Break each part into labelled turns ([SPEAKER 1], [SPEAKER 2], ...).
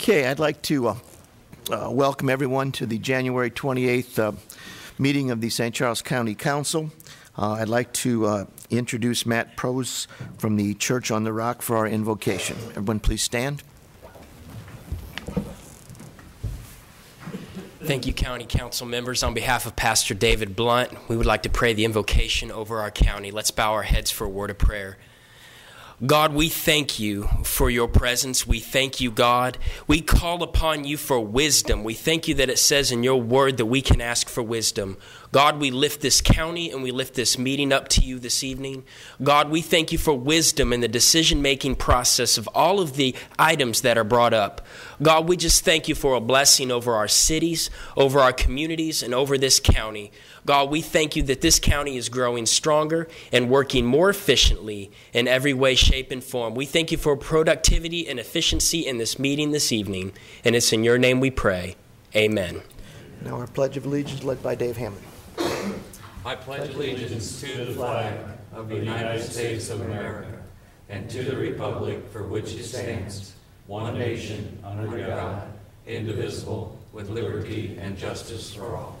[SPEAKER 1] Okay, I'd like to welcome everyone to the January 28th meeting of the St. Charles County Council. I'd like to introduce Matt Prose from the Church on the Rock for our invocation. Everyone please stand.
[SPEAKER 2] Thank you, County Council members. On behalf of Pastor David Blunt, we would like to pray the invocation over our county. Let's bow our heads for a word of prayer. God, we thank you for your presence. We thank you, God. We call upon you for wisdom. We thank you that it says in your word that we can ask for wisdom. God, we lift this county and we lift this meeting up to you this evening. God, we thank you for wisdom in the decision-making process of all of the items that are brought up. God, we just thank you for a blessing over our cities, over our communities, and over this county. God, we thank you that this county is growing stronger and working more efficiently in every way, shape, and form. We thank you for productivity and efficiency in this meeting this evening, and it's in your name we pray. Amen.
[SPEAKER 1] Now our Pledge of Allegiance led by Dave Hammond.
[SPEAKER 3] I pledge allegiance to the flag of the United States of America and to the republic for which it stands, one nation, under God, indivisible, with liberty and justice for all.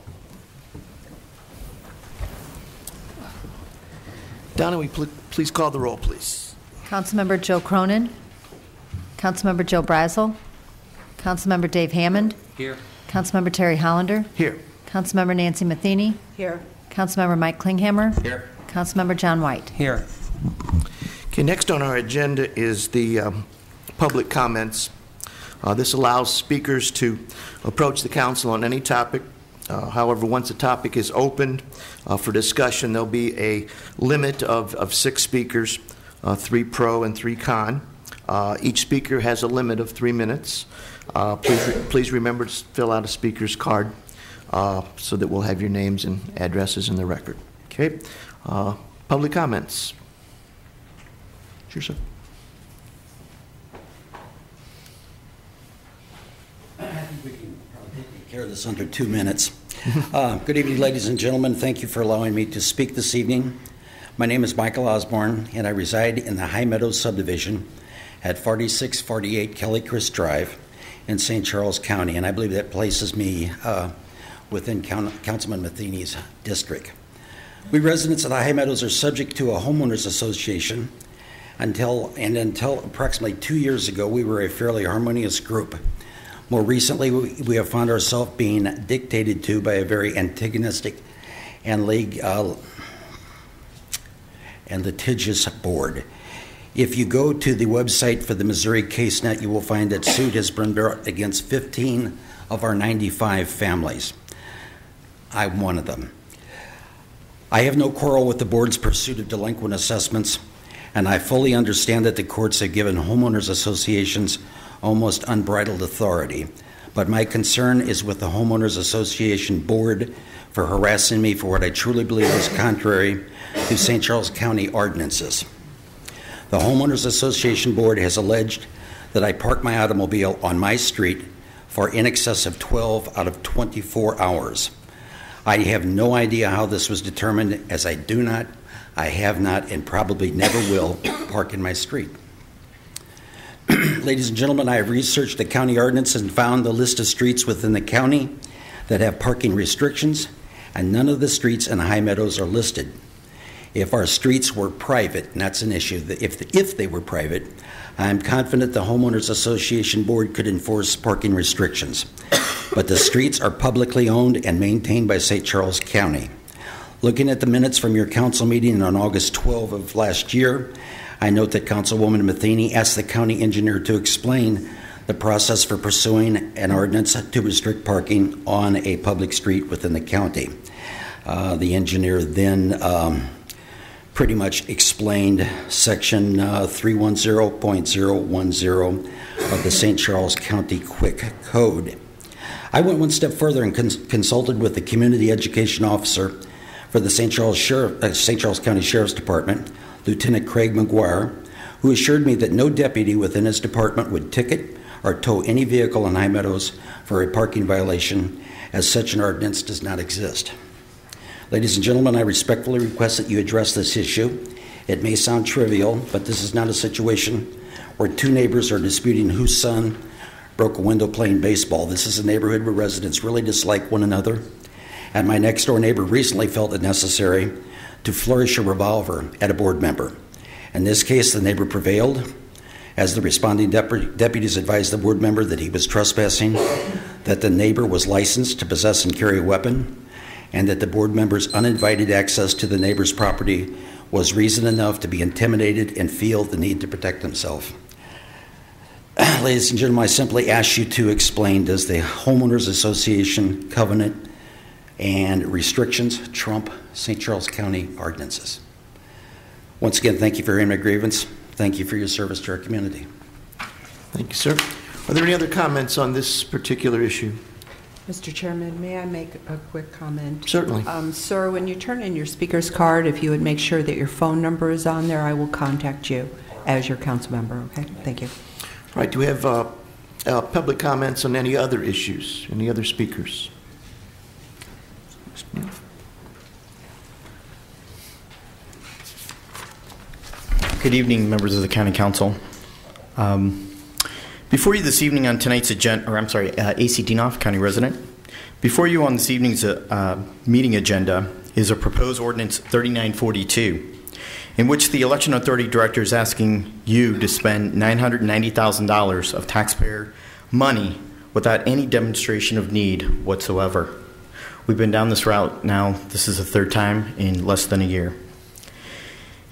[SPEAKER 1] Donna, will you please call the roll, please?
[SPEAKER 4] Councilmember Joe Cronin. Councilmember Joe Brazel. Councilmember Dave Hammond.
[SPEAKER 3] Here.
[SPEAKER 4] Councilmember Terry Hollander.
[SPEAKER 1] Here.
[SPEAKER 4] Councilmember Nancy Matheny.
[SPEAKER 5] Here.
[SPEAKER 4] Councilmember Mike Klinghammer.
[SPEAKER 3] Here.
[SPEAKER 4] Councilmember John White.
[SPEAKER 3] Here.
[SPEAKER 1] Okay, next on our agenda is the public comments. This allows speakers to approach the council on any topic. However, once a topic is opened for discussion, there'll be a limit of 6 speakers, 3 pro and 3 con. Each speaker has a limit of 3 minutes. Please remember to fill out a speaker's card so that we'll have your names and addresses in the record. Okay. Public comments. Sure, sir.
[SPEAKER 6] I think we can probably take care of this under 2 minutes. Good evening, ladies and gentlemen. Thank you for allowing me to speak this evening. My name is Michael Osborne, and I reside in the High Meadows subdivision at 4648 Kelly Crist Drive in St. Charles County, and I believe that places me within Councilman Matheny's district. We residents of the High Meadows are subject to a homeowners association until approximately 2 years ago. We were a fairly harmonious group. More recently, we have found ourselves being dictated to by a very antagonistic and litigious board. If you go to the website for the Missouri CaseNet, you will find that suit has been brought against 15 of our 95 families. I'm one of them. I have no quarrel with the board's pursuit of delinquent assessments, and I fully understand that the courts have given homeowners associations almost unbridled authority. But my concern is with the Homeowners Association Board for harassing me for what I truly believe is contrary to St. Charles County ordinances. The Homeowners Association Board has alleged that I park my automobile on my street for in excess of 12 out of 24 hours. I have no idea how this was determined, as I have not, and probably never will park in my street. Ladies and gentlemen, I have researched the county ordinance and found the list of streets within the county that have parking restrictions, and none of the streets in High Meadows are listed. If our streets were private, and that's an issue, if they were private, I'm confident the Homeowners Association Board could enforce parking restrictions. But the streets are publicly owned and maintained by St. Charles County. Looking at the minutes from your council meeting on August 12 of last year, I note that Councilwoman Matheny asked the county engineer to explain the process for pursuing an ordinance to restrict parking on a public street within the county. The engineer then pretty much explained section 310.010 of the St. Charles County Quick Code. I went one step further and consulted with the community education officer for the St. Charles County Sheriff's Department, Lieutenant Craig McGuire, who assured me that no deputy within his department would ticket or tow any vehicle in High Meadows for a parking violation, as such an ordinance does not exist. Ladies and gentlemen, I respectfully request that you address this issue. It may sound trivial, but this is not a situation where 2 neighbors are disputing whose son broke a window playing baseball. This is a neighborhood where residents really dislike one another. And my next door neighbor recently felt it necessary to flourish a revolver at a board member. In this case, the neighbor prevailed, as the responding deputies advised the board member that he was trespassing, that the neighbor was licensed to possess and carry a weapon, and that the board member's uninvited access to the neighbor's property was reason enough to be intimidated and feel the need to protect himself. Ladies and gentlemen, I simply ask you to explain, does the Homeowners Association covenant and restrictions trump St. Charles County ordinances? Once again, thank you for hearing my grievance. Thank you for your service to our community.
[SPEAKER 1] Thank you, sir. Are there any other comments on this particular issue?
[SPEAKER 5] Mr. Chairman, may I make a quick comment?
[SPEAKER 1] Certainly.
[SPEAKER 5] Sir, when you turn in your speaker's card, if you would make sure that your phone number is on there, I will contact you as your council member, okay? Thank you.
[SPEAKER 1] All right, do we have public comments on any other issues? Any other speakers? Mr. Neal?
[SPEAKER 7] Good evening, members of the County Council. Before you this evening on tonight's agenda, AC Dinoff, County resident. Before you on this evening's meeting agenda is a proposed ordinance 3942, in which the Election Authority Director is asking you to spend $990,000 of taxpayer money without any demonstration of need whatsoever. We've been down this route now. This is the third time in less than a year.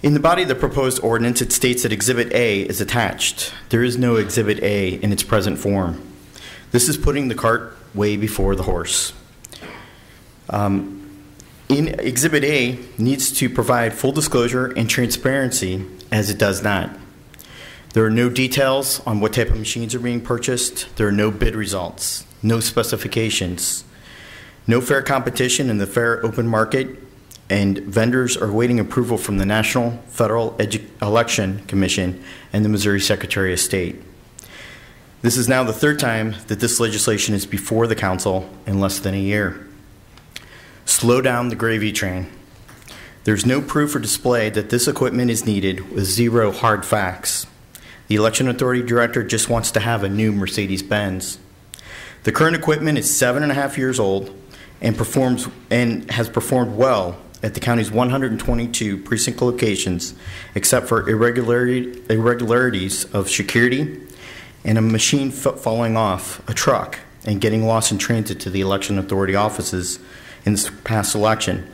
[SPEAKER 7] In the body of the proposed ordinance, it states that Exhibit A is attached. There is no Exhibit A in its present form. This is putting the cart way before the horse. In Exhibit A needs to provide full disclosure and transparency, as it does not. There are no details on what type of machines are being purchased. There are no bid results, no specifications, no fair competition in the fair open market, and vendors are awaiting approval from the National Federal Election Commission and the Missouri Secretary of State. This is now the third time that this legislation is before the council in less than a year. Slow down the gravy train. There's no proof or display that this equipment is needed with zero hard facts. The Election Authority Director just wants to have a new Mercedes-Benz. The current equipment is 7.5 years old and has performed well at the county's 122 precinct locations, except for irregularities of security and a machine falling off a truck and getting lost in transit to the Election Authority offices in this past election,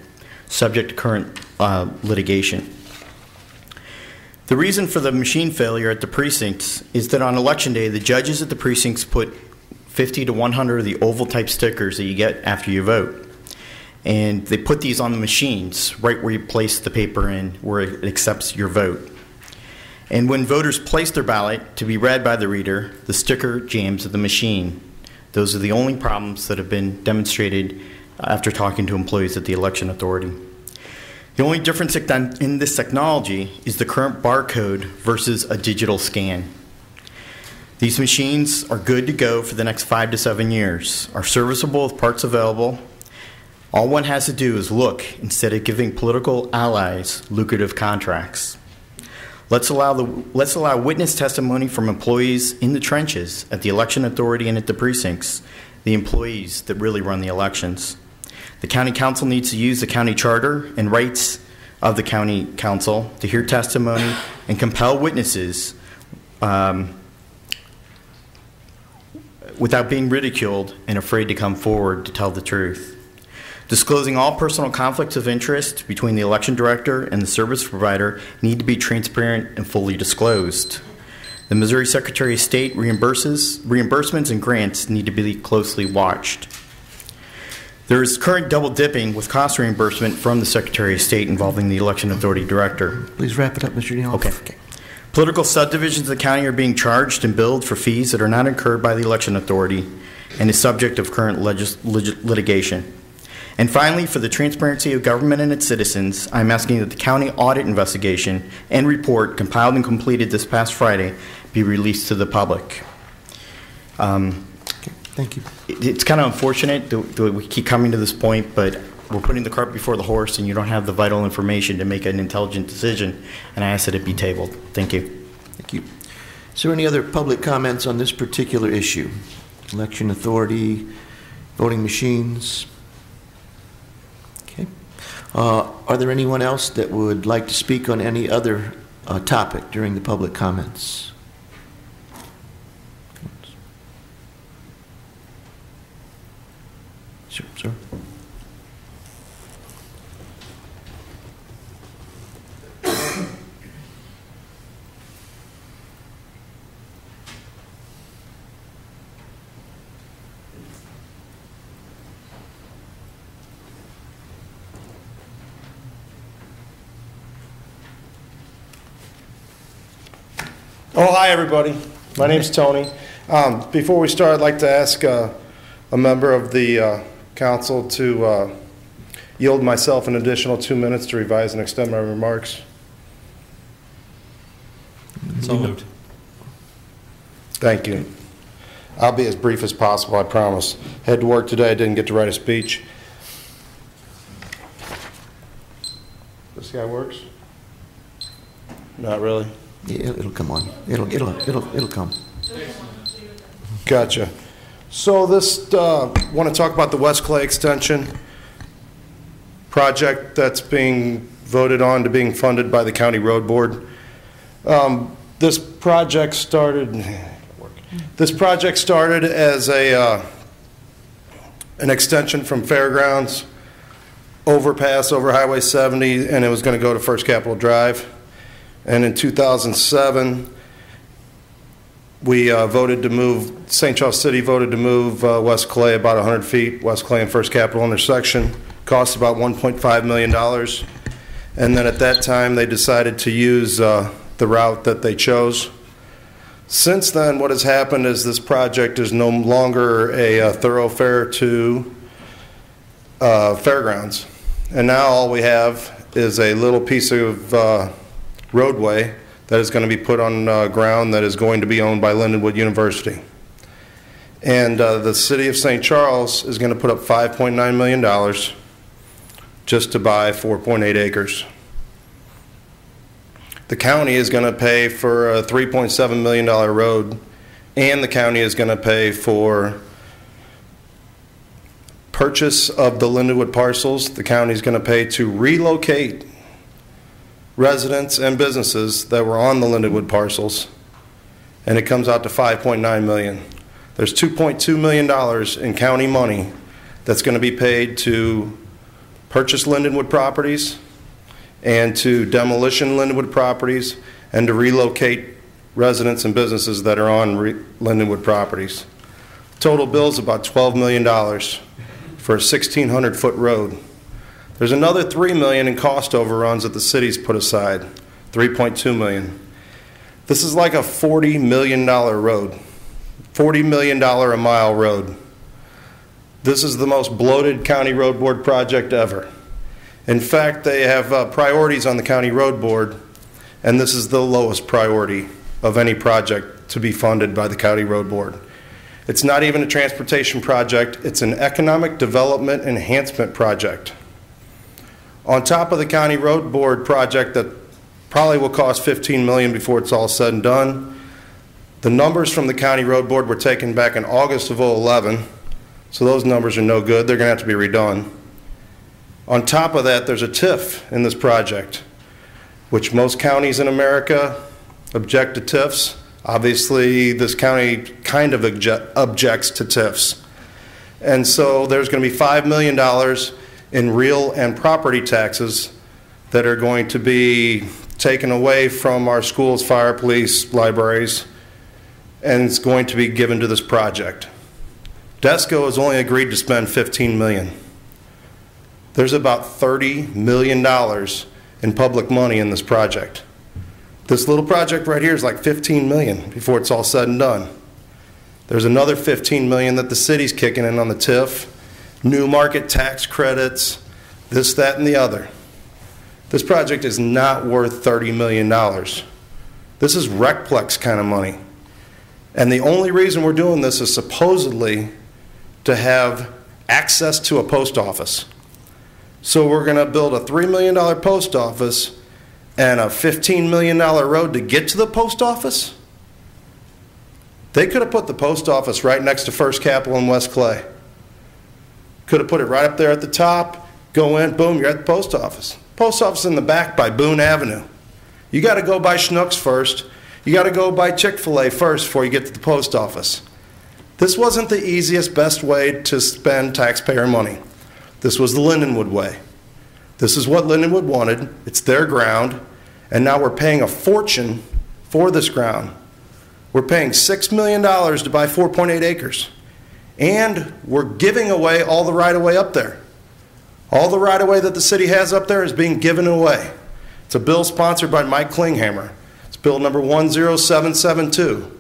[SPEAKER 7] subject to current litigation. The reason for the machine failure at the precincts is that on Election Day, the judges at the precincts put 50 to 100 of the oval type stickers that you get after you vote. And they put these on the machines right where you place the paper in, where it accepts your vote. And when voters place their ballot to be read by the reader, the sticker jams at the machine. Those are the only problems that have been demonstrated after talking to employees at the Election Authority. The only difference in this technology is the current barcode versus a digital scan. These machines are good to go for the next 5 to 7 years, are serviceable with parts available. All one has to do is look instead of giving political allies lucrative contracts. Let's allow witness testimony from employees in the trenches at the Election Authority and at the precincts, the employees that really run the elections. The County Council needs to use the county charter and rights of the County Council to hear testimony and compel witnesses without being ridiculed and afraid to come forward to tell the truth. Disclosing all personal conflicts of interest between the election director and the service provider need to be transparent and fully disclosed. The Missouri Secretary of State reimbursements and grants need to be closely watched. There is current double dipping with cost reimbursement from the Secretary of State involving the Election Authority Director.
[SPEAKER 1] Please wrap it up, Mr. Neal.
[SPEAKER 7] Okay. Political subdivisions of the county are being charged and billed for fees that are not incurred by the Election Authority and is subject of current litigation. And finally, for the transparency of government and its citizens, I'm asking that the county audit investigation and report compiled and completed this past Friday be released to the public.
[SPEAKER 1] Thank you.
[SPEAKER 7] It's kind of unfortunate that we keep coming to this point, but we're putting the cart before the horse and you don't have the vital information to make an intelligent decision, and I ask that it be tabled. Thank you.
[SPEAKER 1] Thank you. Is there any other public comments on this particular issue? Election authority, voting machines? Okay. Are there anyone else that would like to speak on any other topic during the public comments? Sure, sir.
[SPEAKER 8] Oh, hi, everybody. My name's Tony. Before we start, I'd like to ask a member of the council to yield myself an additional 2 minutes to revise and extend my remarks.
[SPEAKER 3] So moved.
[SPEAKER 8] Thank you. I'll be as brief as possible, I promise. Had to work today, I didn't get to write a speech. This guy works? Not really.
[SPEAKER 1] Yeah, it'll come on. It'll come.
[SPEAKER 8] Gotcha. So this, want to talk about the West Clay Extension project that's being voted on to being funded by the County Road Board. This project started as an extension from Fairgrounds overpass over Highway 70, and it was going to go to First Capitol Drive. And in 2007, we voted to move, St. Charles City voted to move West Clay about 100 feet, West Clay and First Capitol intersection. Cost about $1.5 million. And then at that time, they decided to use the route that they chose. Since then, what has happened is this project is no longer a thoroughfare to Fairgrounds. And now all we have is a little piece of roadway that is going to be put on ground that is going to be owned by Lindenwood University. And the city of St. Charles is going to put up $5.9 million just to buy 4.8 acres. The county is going to pay for a $3.7 million road, and the county is going to pay for purchase of the Lindenwood parcels. The county is going to pay to relocate residents and businesses that were on the Lindenwood parcels, and it comes out to $5.9 million. There's $2.2 million in county money that's going to be paid to purchase Lindenwood properties and to demolition Lindenwood properties and to relocate residents and businesses that are on Lindenwood properties. Total bill is about $12 million for a 1,600-foot road. There's another $3 million in cost overruns that the city's put aside, $3.2 million. This is like a $40 million road, $40 million a mile road. This is the most bloated county road board project ever. In fact, they have priorities on the county road board, and this is the lowest priority of any project to be funded by the county road board. It's not even a transportation project, it's an economic development enhancement project. On top of the county road board project that probably will cost $15 million before it's all said and done, the numbers from the county road board were taken back in August of 2011, so those numbers are no good. They're going to have to be redone. On top of that, there's a TIF in this project, which most counties in America object to TIFs. Obviously, this county kind of objects to TIFs. And so there's going to be $5 million in real and property taxes that are going to be taken away from our schools, fire, police, libraries, and it's going to be given to this project. DESCO has only agreed to spend $15 million. There's about $30 million in public money in this project. This little project right here is like $15 million before it's all said and done. There's another $15 million that the city's kicking in on the TIF, new market tax credits, this, that, and the other. This project is not worth $30 million. This is Recplex kind of money. And the only reason we're doing this is supposedly to have access to a post office. So we're going to build a $3 million post office and a $15 million road to get to the post office? They could have put the post office right next to First Capital in West Clay. Could have put it right up there at the top, go in, boom, you're at the post office. Post office in the back by Boone Avenue. You got to go by Schnucks first. You got to go by Chick-fil-A first before you get to the post office. This wasn't the easiest, best way to spend taxpayer money. This was the Lindenwood way. This is what Lindenwood wanted. It's their ground, and now we're paying a fortune for this ground. We're paying $6 million to buy 4.8 acres, and we're giving away all the right-of-way up there. All the right-of-way that the city has up there is being given away. It's a bill sponsored by Mike Klinghammer. It's bill number 10772.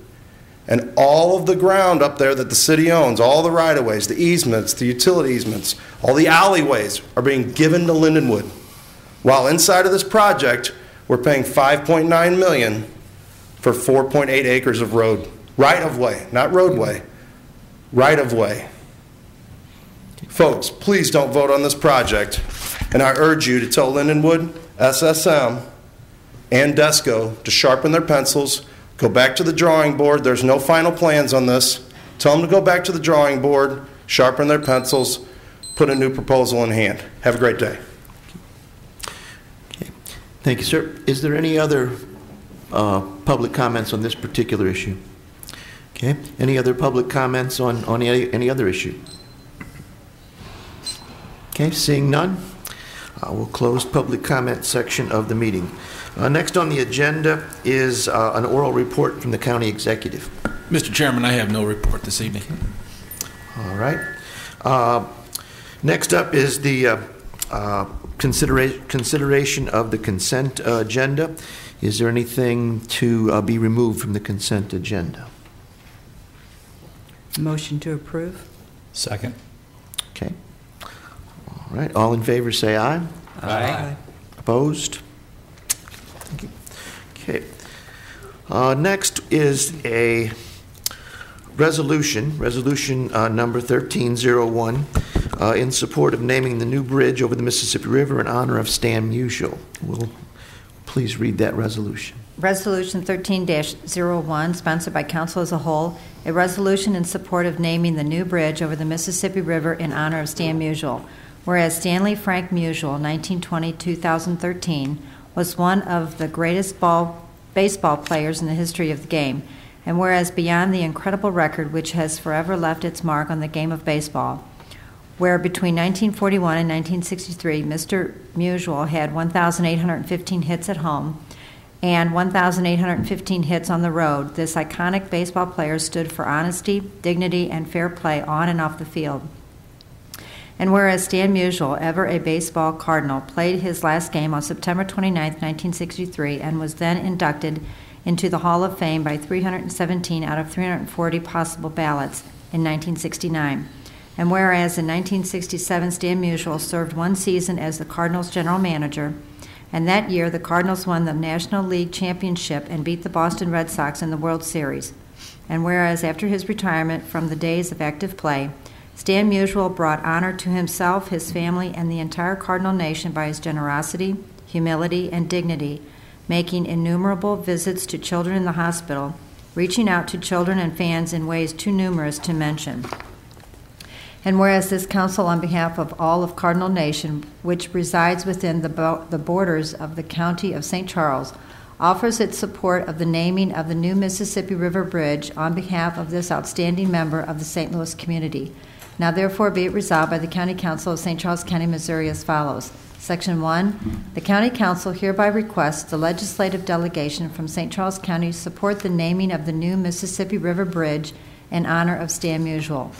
[SPEAKER 8] And all of the ground up there that the city owns, all the right-of-ways, the easements, the utility easements, all the alleyways are being given to Lindenwood. While inside of this project, we're paying $5.9 million for 4.8 acres of road. Right-of-way, not roadway. Right-of-way. Folks, please don't vote on this project. And I urge you to tell Lindenwood, SSM, and DESCO to sharpen their pencils. Go back to the drawing board. There's no final plans on this. Tell them to go back to the drawing board, sharpen their pencils, put a new proposal in hand. Have a great day.
[SPEAKER 1] Okay. Thank you, sir. Is there any other public comments on this particular issue? Okay. Any other public comments on any other issue? Okay. Seeing none, we'll close public comment section of the meeting. Next on the agenda is an oral report from the county executive.
[SPEAKER 9] Mr. Chairman, I have no report this evening.
[SPEAKER 1] All right. Next up is the consideration of the consent agenda. Is there anything to be removed from the consent agenda?
[SPEAKER 5] Motion to approve.
[SPEAKER 9] Second.
[SPEAKER 1] Okay. All right. All in favor say aye.
[SPEAKER 5] Aye.
[SPEAKER 1] Opposed? Thank you. Okay. Next is a resolution number 1301, in support of naming the new bridge over the Mississippi River in honor of Stan Musial. Will please read that resolution.
[SPEAKER 4] Resolution 13-01, sponsored by council as a whole, a resolution in support of naming the new bridge over the Mississippi River in honor of Stan Musial. Whereas Stanley Frank Musial, 1920-2013, was one of the greatest baseball players in the history of the game, and whereas beyond the incredible record which has forever left its mark on the game of baseball, where between 1941 and 1963, Mr. Musial had 1,815 hits at home and 1,815 hits on the road, this iconic baseball player stood for honesty, dignity, and fair play on and off the field. And whereas Stan Musial, ever a baseball Cardinal, played his last game on September 29, 1963, and was then inducted into the Hall of Fame by 317 out of 340 possible ballots in 1969. And whereas in 1967, Stan Musial served one season as the Cardinals' general manager, and that year the Cardinals won the National League Championship and beat the Boston Red Sox in the World Series. And whereas after his retirement from the days of active play, Stan Musial brought honor to himself, his family, and the entire Cardinal Nation by his generosity, humility, and dignity, making innumerable visits to children in the hospital, reaching out to children and fans in ways too numerous to mention. And whereas this council, on behalf of all of Cardinal Nation, which resides within the borders of the county of St. Charles, offers its support of the naming of the new Mississippi River Bridge on behalf of this outstanding member of the St. Louis community. Now therefore be it resolved by the County Council of St. Charles County, Missouri as follows. Section 1, the County Council hereby requests the legislative delegation from St. Charles County support the naming of the new Mississippi River Bridge in honor of Stan Musial.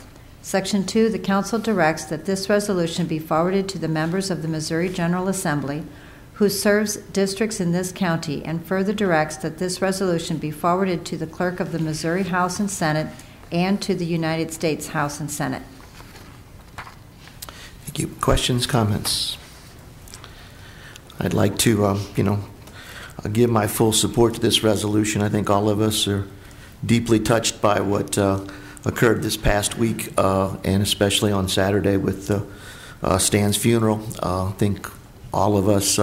[SPEAKER 4] Section 2, the Council directs that this resolution be forwarded to the members of the Missouri General Assembly who serves districts in this county, and further directs that this resolution be forwarded to the Clerk of the Missouri House and Senate and to the United States House and Senate.
[SPEAKER 1] Thank you. Questions, comments? I'd like to, give my full support to this resolution. I think all of us are deeply touched by what occurred this past week, and especially on Saturday with Stan's funeral. I think all of us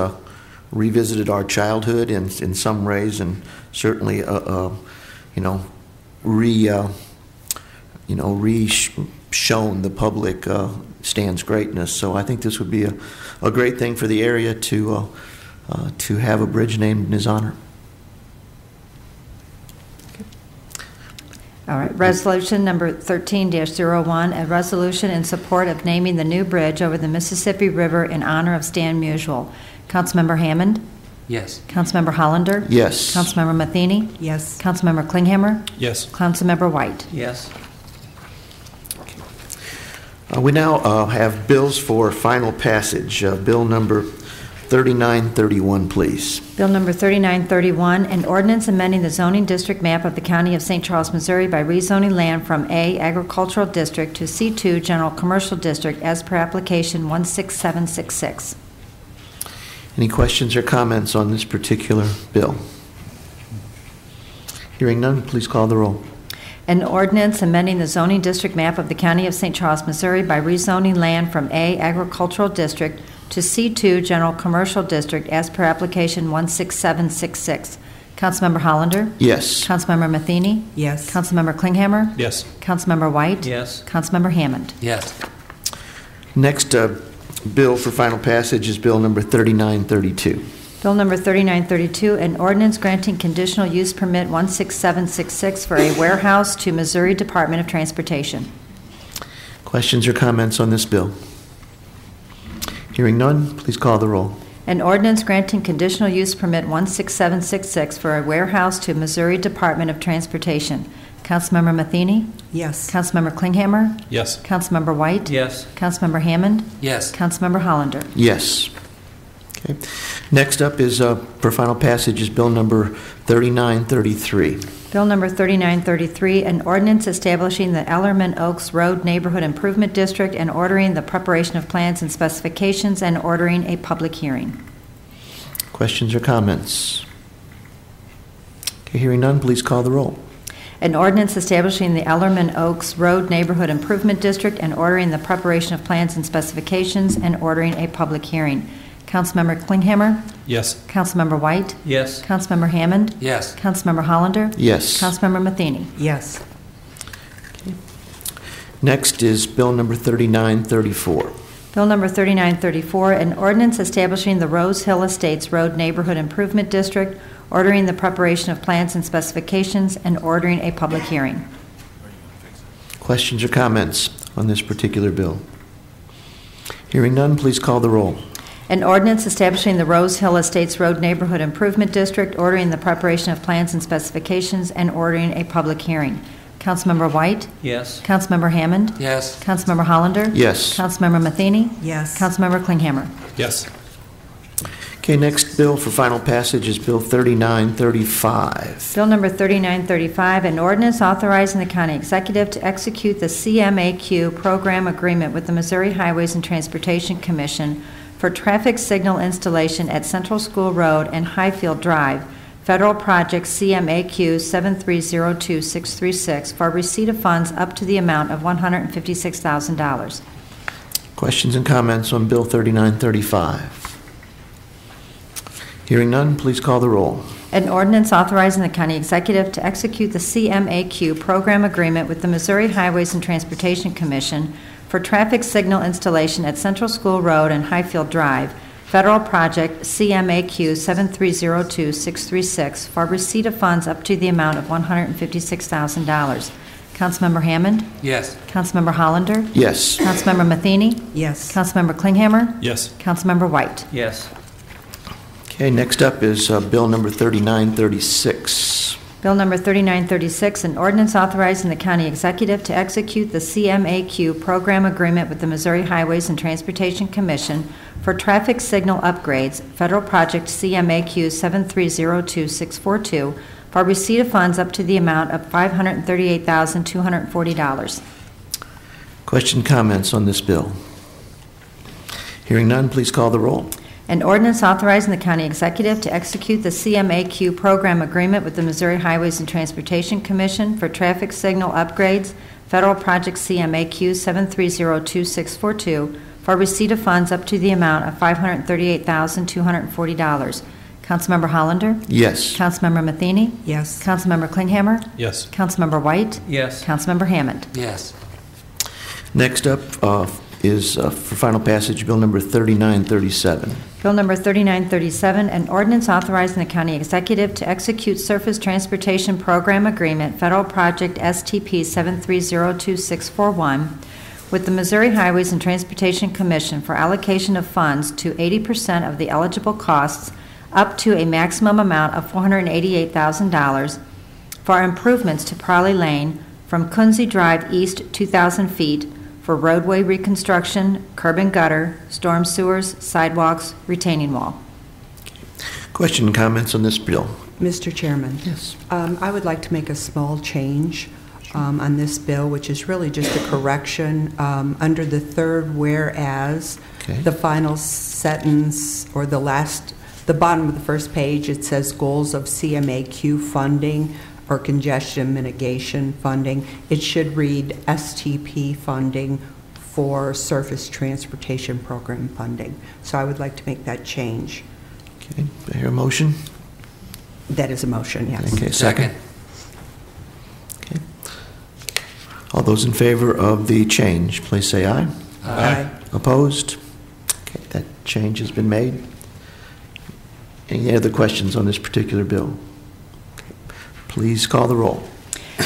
[SPEAKER 1] revisited our childhood in some ways, and certainly, shown the public Stan's greatness. So I think this would be a great thing for the area to have a bridge named in his honor.
[SPEAKER 4] All right, resolution number 13-01, a resolution in support of naming the new bridge over the Mississippi River in honor of Stan Musial. Councilmember Hammond?
[SPEAKER 3] Yes.
[SPEAKER 4] Councilmember Hollander?
[SPEAKER 1] Yes.
[SPEAKER 4] Councilmember Matheny?
[SPEAKER 5] Yes.
[SPEAKER 4] Councilmember Klinghammer?
[SPEAKER 9] Yes.
[SPEAKER 4] Councilmember White?
[SPEAKER 3] Yes.
[SPEAKER 1] We now have bills for final passage. Bill number 3931, please.
[SPEAKER 4] Bill number 3931, an ordinance amending the zoning district map of the County of St. Charles, Missouri by rezoning land from A, Agricultural District to C2, General Commercial District as per application 16766.
[SPEAKER 1] Any questions or comments on this particular bill? Hearing none, please call the roll.
[SPEAKER 4] An ordinance amending the zoning district map of the County of St. Charles, Missouri by rezoning land from A, Agricultural District to C2, General Commercial District as per application 16766. Councilmember Hollander?
[SPEAKER 1] Yes.
[SPEAKER 4] Councilmember Matheny?
[SPEAKER 5] Yes.
[SPEAKER 4] Councilmember Klinghammer?
[SPEAKER 9] Yes.
[SPEAKER 4] Councilmember White?
[SPEAKER 3] Yes.
[SPEAKER 4] Councilmember Hammond?
[SPEAKER 3] Yes.
[SPEAKER 1] Next bill for final passage is bill number 3932.
[SPEAKER 4] Bill number 3932, an ordinance granting conditional use permit 16766 for a warehouse to Missouri Department of Transportation.
[SPEAKER 1] Questions or comments on this bill? Hearing none, please call the roll.
[SPEAKER 4] An ordinance granting conditional use permit 16766 for a warehouse to Missouri Department of Transportation. Councilmember Matheny?
[SPEAKER 5] Yes.
[SPEAKER 4] Councilmember Klinghammer?
[SPEAKER 9] Yes.
[SPEAKER 4] Councilmember White?
[SPEAKER 3] Yes.
[SPEAKER 4] Councilmember Hammond?
[SPEAKER 3] Yes.
[SPEAKER 4] Councilmember Hollander?
[SPEAKER 1] Yes. Okay. Next up is, for final passage, is bill number 3933.
[SPEAKER 4] Bill number 3933, an ordinance establishing the Ellerman Oaks Road Neighborhood Improvement District and ordering the preparation of plans and specifications and ordering a public hearing.
[SPEAKER 1] Questions or comments? Okay, hearing none, please call the roll.
[SPEAKER 4] An ordinance establishing the Ellerman Oaks Road Neighborhood Improvement District and ordering the preparation of plans and specifications and ordering a public hearing. Councilmember Klinghammer?
[SPEAKER 9] Yes.
[SPEAKER 4] Councilmember White?
[SPEAKER 3] Yes.
[SPEAKER 4] Councilmember Hammond?
[SPEAKER 3] Yes.
[SPEAKER 4] Councilmember Hollander?
[SPEAKER 1] Yes.
[SPEAKER 4] Councilmember Matheny?
[SPEAKER 5] Yes.
[SPEAKER 1] Next is bill number 3934.
[SPEAKER 4] Bill number 3934, an ordinance establishing the Rose Hill Estates Road Neighborhood Improvement District, ordering the preparation of plans and specifications, and ordering a public hearing.
[SPEAKER 1] Questions or comments on this particular bill? Hearing none, please call the roll.
[SPEAKER 4] An ordinance establishing the Rose Hill Estates Road Neighborhood Improvement District, ordering the preparation of plans and specifications, and ordering a public hearing. Councilmember White?
[SPEAKER 3] Yes.
[SPEAKER 4] Councilmember Hammond?
[SPEAKER 3] Yes.
[SPEAKER 4] Councilmember Hollander?
[SPEAKER 1] Yes.
[SPEAKER 4] Councilmember Matheny?
[SPEAKER 5] Yes.
[SPEAKER 4] Councilmember Klinghammer?
[SPEAKER 9] Yes.
[SPEAKER 1] Okay, next bill for final passage is bill 3935.
[SPEAKER 4] Bill number 3935, an ordinance authorizing the county executive to execute the CMAQ program agreement with the Missouri Highways and Transportation Commission for traffic signal installation at Central School Road and Highfield Drive, Federal Project CMAQ 7302636, for receipt of funds up to the amount of $156,000.
[SPEAKER 1] Questions and comments on bill 3935? Hearing none, please call the roll.
[SPEAKER 4] An ordinance authorizing the county executive to execute the CMAQ program agreement with the Missouri Highways and Transportation Commission for traffic signal installation at Central School Road and Highfield Drive, Federal Project CMAQ 7302636, for receipt of funds up to the amount of $156,000. Councilmember Hammond?
[SPEAKER 3] Yes.
[SPEAKER 4] Councilmember Hollander?
[SPEAKER 1] Yes.
[SPEAKER 4] Councilmember Matheny?
[SPEAKER 5] Yes.
[SPEAKER 4] Councilmember Klinghammer?
[SPEAKER 9] Yes.
[SPEAKER 4] Councilmember White?
[SPEAKER 3] Yes.
[SPEAKER 1] Okay, next up is bill number 3936.
[SPEAKER 4] Bill number 3936, an ordinance authorizing the county executive to execute the CMAQ program agreement with the Missouri Highways and Transportation Commission for traffic signal upgrades, Federal Project CMAQ 7302642, for receipt of funds up to the amount of $538,240.
[SPEAKER 1] Question, comments on this bill? Hearing none, please call the roll.
[SPEAKER 4] An ordinance authorizing the county executive to execute the CMAQ program agreement with the Missouri Highways and Transportation Commission for traffic signal upgrades, Federal Project CMAQ 7302642, for receipt of funds up to the amount of $538,240. Councilmember Hollander?
[SPEAKER 1] Yes.
[SPEAKER 4] Councilmember Matheny?
[SPEAKER 5] Yes.
[SPEAKER 4] Councilmember Klinghammer?
[SPEAKER 9] Yes.
[SPEAKER 4] Councilmember White?
[SPEAKER 3] Yes.
[SPEAKER 4] Councilmember Hammond?
[SPEAKER 3] Yes.
[SPEAKER 1] Next up is for final passage, Bill number 3937.
[SPEAKER 4] Bill number 3937, an ordinance authorizing the county executive to execute Surface Transportation Program Agreement, Federal Project STP 7302641, with the Missouri Highways and Transportation Commission for allocation of funds to 80% of the eligible costs up to a maximum amount of $488,000 for improvements to Parley Lane from Kunze Drive east 2,000 feet for roadway reconstruction, curb and gutter, storm sewers, sidewalks, retaining wall.
[SPEAKER 1] Question and comments on this bill?
[SPEAKER 5] Mr. Chairman?
[SPEAKER 1] Yes.
[SPEAKER 5] I would like to make a small change on this bill, which is really just a correction. Under the third whereas,
[SPEAKER 1] Okay.
[SPEAKER 5] the final sentence, or the bottom of the first page, it says goals of CMAQ funding or congestion mitigation funding. It should read STP funding for Surface Transportation Program funding. So I would like to make that change.
[SPEAKER 1] Okay, do I hear a motion?
[SPEAKER 5] That is a motion, yes.
[SPEAKER 1] Okay, second. Okay. All those in favor of the change, please say aye.
[SPEAKER 5] Aye.
[SPEAKER 1] Opposed? Okay, that change has been made. Any other questions on this particular bill? Okay. Please call the roll.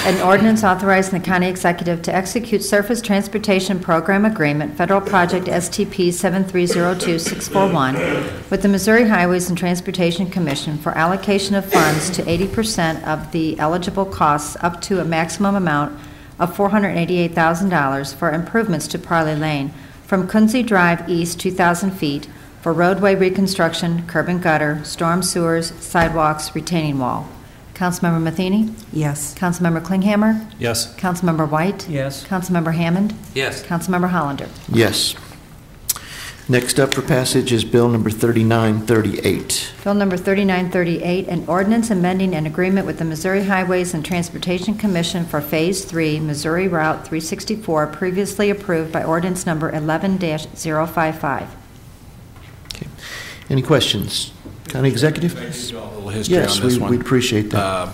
[SPEAKER 4] An ordinance authorizing the county executive to execute Surface Transportation Program Agreement, Federal Project STP 7302641, with the Missouri Highways and Transportation Commission for allocation of funds to 80% of the eligible costs up to a maximum amount of $488,000 for improvements to Parley Lane from Kunze Drive east 2,000 feet for roadway reconstruction, curb and gutter, storm sewers, sidewalks, retaining wall. Councilmember Matheny?
[SPEAKER 5] Yes.
[SPEAKER 4] Councilmember Klinghammer?
[SPEAKER 9] Yes.
[SPEAKER 4] Councilmember White?
[SPEAKER 3] Yes.
[SPEAKER 4] Councilmember Hammond?
[SPEAKER 3] Yes.
[SPEAKER 4] Councilmember Hollander?
[SPEAKER 1] Yes. Next up for passage is Bill number 3938.
[SPEAKER 4] Bill number 3938, an ordinance amending an agreement with the Missouri Highways and Transportation Commission for Phase 3, Missouri Route 364, previously approved by ordinance number 11-055.
[SPEAKER 1] Okay. Any questions? County Executive?
[SPEAKER 9] Can I give you all a little history
[SPEAKER 1] Yes,
[SPEAKER 9] on this one?
[SPEAKER 1] we'd appreciate that.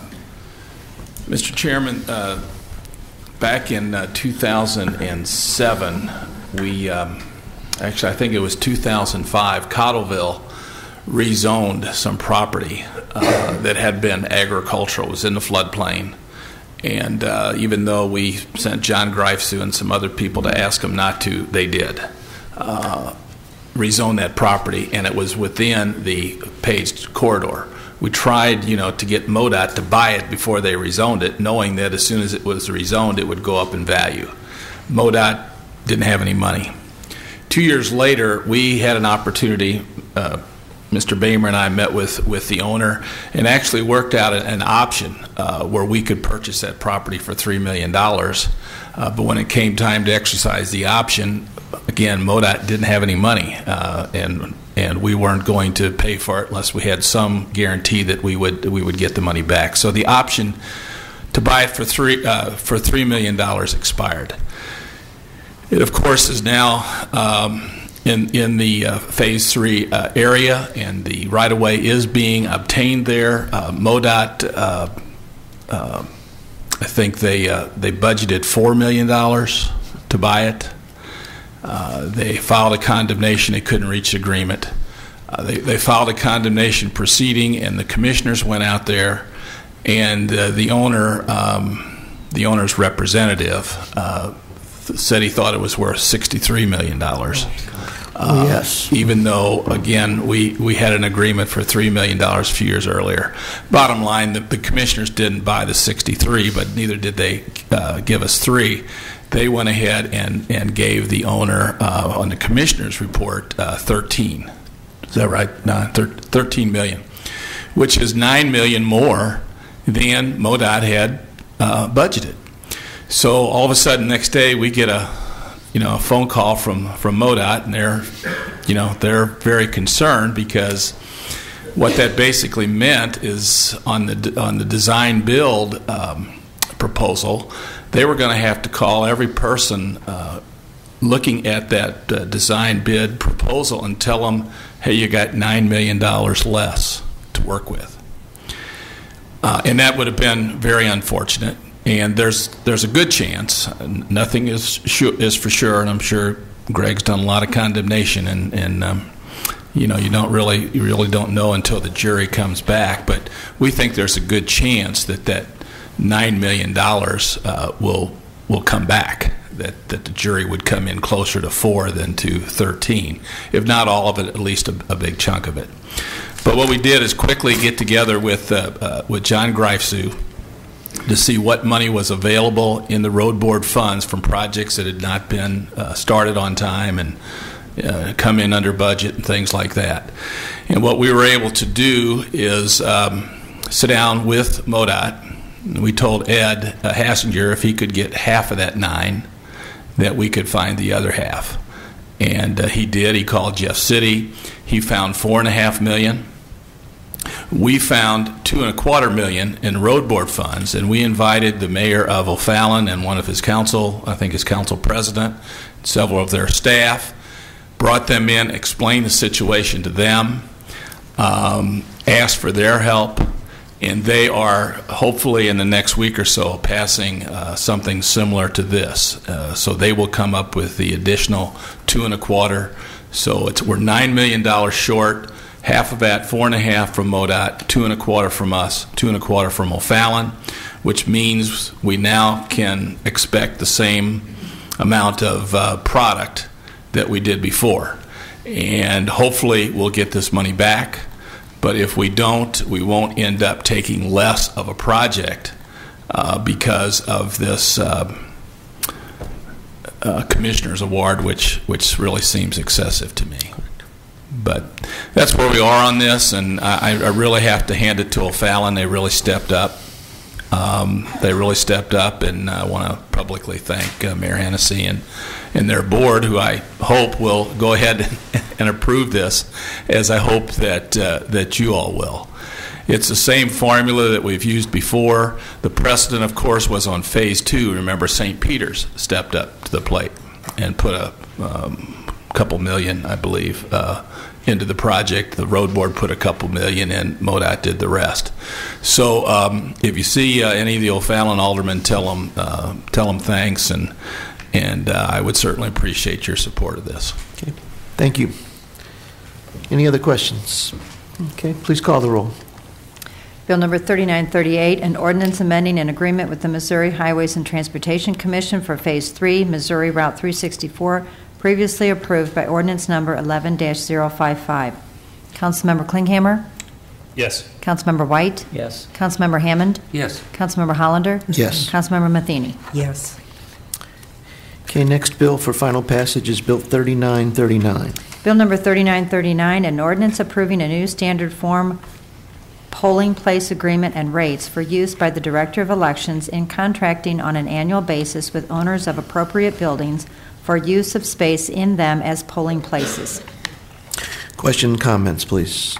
[SPEAKER 9] Mr. Chairman, back in 2007, we, actually I think it was 2005, Cottleville rezoned some property that had been agricultural. It was in the floodplain. And even though we sent John Greifsue and some other people to ask them not to, they did rezone that property, and it was within the paged corridor. We tried, to get MoDOT to buy it before they rezoned it, knowing that as soon as it was rezoned, it would go up in value. MoDOT didn't have any money. 2 years later, we had an opportunity. Mr. Boehmer and I met with the owner and actually worked out an option where we could purchase that property for $3 million. But when it came time to exercise the option, again, MoDOT didn't have any money, and we weren't going to pay for it unless we had some guarantee that we would get the money back. So the option to buy it for $3 million expired. It, of course, is now in the Phase 3 area, and the right-of-way is being obtained there. MoDOT, I think they budgeted $4 million to buy it. They filed a condemnation. They couldn't reach agreement. They filed a condemnation proceeding, and the commissioners went out there, and the owner's representative said he thought it was worth $63 million.
[SPEAKER 1] Yes.
[SPEAKER 9] Even though, again, we had an agreement for $3 million a few years earlier. Bottom line, the commissioners didn't buy the 63, but neither did they give us 3. They went ahead and gave the owner, on the commissioner's report, 13. Is that right? No, 13 million, which is $9 million more than MoDOT had budgeted. So all of a sudden, next day, we get a phone call from MoDOT, and they're very concerned, because what that basically meant is on the design build proposal, they were going to have to call every person looking at that design bid proposal and tell them, hey, you got $9 million less. to work with. And that would have been very unfortunate. And there's a good chance, nothing is for sure, and I'm sure Greg's done a lot of condemnation, and you really don't know until the jury comes back. But we think there's a good chance that $9 million will come back. That the jury would come in closer to 4 than to 13, if not all of it, at least a big chunk of it. But what we did is quickly get together with John Greifsue to see what money was available in the road board funds from projects that had not been started on time and come in under budget and things like that. And what we were able to do is sit down with MoDOT. We told Ed Hassinger if he could get half of that 9, that we could find the other half. And he did. He called Jeff City. He found $4.5 million. We found $2.25 million in road board funds, and we invited the mayor of O'Fallon and one of his council, I think his council president, several of their staff, brought them in, explained the situation to them, asked for their help, and they are hopefully in the next week or so passing something similar to this. So they will come up with the additional $2.25. So we're $9 million short. Half of that, 4.5 from MoDOT, 2.25 from us, 2.25 from O'Fallon, which means we now can expect the same amount of product that we did before. And hopefully we'll get this money back. But if we don't, we won't end up taking less of a project because of this commissioner's award, which really seems excessive to me. But that's where we are on this, and I really have to hand it to O'Fallon. They really stepped up. And I want to publicly thank Mayor Hennessy and their board, who I hope will go ahead and approve this, as I hope that you all will. It's the same formula that we've used before. The precedent, of course, was on Phase 2. Remember, St. Peter's stepped up to the plate and put a couple million, I believe, into the project. The road board put a couple million in. MoDOT did the rest. So if you see any of the O'Fallon aldermen, tell them thanks, and I would certainly appreciate your support of this.
[SPEAKER 1] Okay. Thank you. Any other questions? Okay, please call the roll.
[SPEAKER 4] Bill number 3938, an ordinance amending an agreement with the Missouri Highways and Transportation Commission for Phase 3, Missouri Route 364, previously approved by ordinance number 11-055. Councilmember Klinghammer?
[SPEAKER 3] Yes.
[SPEAKER 4] Councilmember White?
[SPEAKER 3] Yes.
[SPEAKER 4] Councilmember Hammond?
[SPEAKER 3] Yes.
[SPEAKER 4] Councilmember Hollander?
[SPEAKER 1] Yes.
[SPEAKER 4] Councilmember Matheny?
[SPEAKER 5] Yes.
[SPEAKER 1] Okay, next bill for final passage is Bill 3939.
[SPEAKER 4] Bill number 3939, an ordinance approving a new standard form polling place agreement and rates for use by the Director of Elections in contracting on an annual basis with owners of appropriate buildings for use of space in them as polling places.
[SPEAKER 1] Question and comments, please.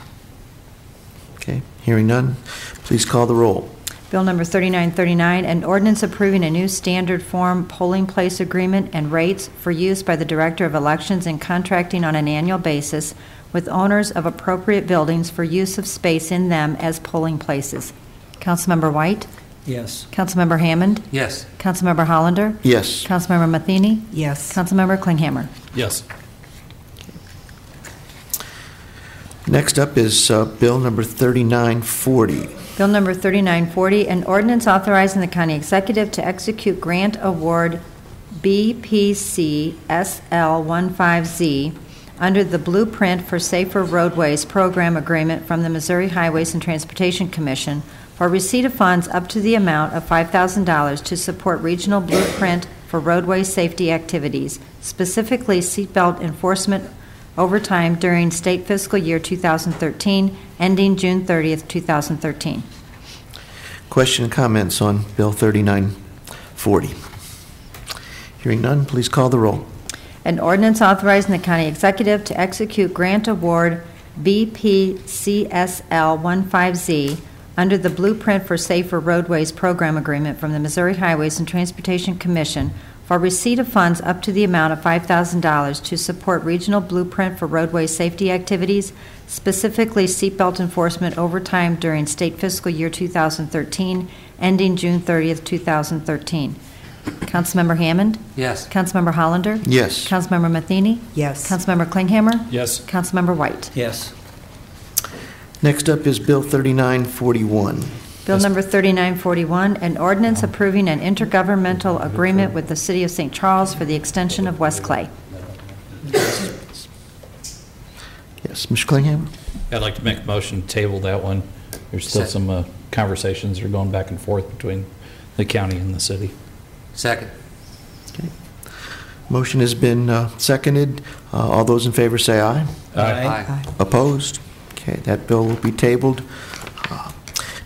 [SPEAKER 1] Okay, hearing none, please call the roll.
[SPEAKER 4] Bill number 3939, an ordinance approving a new standard form polling place agreement and rates for use by the Director of Elections in contracting on an annual basis with owners of appropriate buildings for use of space in them as polling places. Councilmember White?
[SPEAKER 3] Yes.
[SPEAKER 4] Councilmember Hammond?
[SPEAKER 3] Yes.
[SPEAKER 4] Councilmember Hollander?
[SPEAKER 1] Yes.
[SPEAKER 4] Councilmember Matheny?
[SPEAKER 5] Yes.
[SPEAKER 4] Councilmember Klinghammer?
[SPEAKER 3] Yes.
[SPEAKER 1] Next up is Bill number 3940.
[SPEAKER 4] Bill number 3940, an ordinance authorizing the county executive to execute grant award BPC SL15Z under the Blueprint for Safer Roadways Program Agreement from the Missouri Highways and Transportation Commission for receipt of funds up to the amount of $5,000 to support regional blueprint for roadway safety activities, specifically seatbelt enforcement overtime during state fiscal year 2013, ending June 30th, 2013.
[SPEAKER 1] Question and comments on Bill 3940. Hearing none, please call the roll.
[SPEAKER 4] An ordinance authorizing the county executive to execute grant award BPCSL15Z under the Blueprint for Safer Roadways Program Agreement from the Missouri Highways and Transportation Commission for receipt of funds up to the amount of $5,000 to support regional blueprint for roadway safety activities, specifically seatbelt enforcement overtime during state fiscal year 2013, ending June 30th, 2013. Councilmember Hammond?
[SPEAKER 3] Yes.
[SPEAKER 4] Councilmember Hollander?
[SPEAKER 1] Yes.
[SPEAKER 4] Councilmember Matheny?
[SPEAKER 5] Yes.
[SPEAKER 4] Councilmember Klinghammer?
[SPEAKER 3] Yes.
[SPEAKER 4] Councilmember White?
[SPEAKER 3] Yes.
[SPEAKER 1] Next up is Bill 3941.
[SPEAKER 4] Bill number 3941, an ordinance approving an intergovernmental agreement with the City of St. Charles for the extension of West Clay.
[SPEAKER 1] Yes, Mr. Klinghammer?
[SPEAKER 10] I'd like to make a motion to table that one. There's still some conversations that are going back and forth between the county and the city.
[SPEAKER 3] Second.
[SPEAKER 1] Okay. Motion has been seconded. All those in favor say aye.
[SPEAKER 3] Aye.
[SPEAKER 1] Opposed? Okay, that bill will be tabled.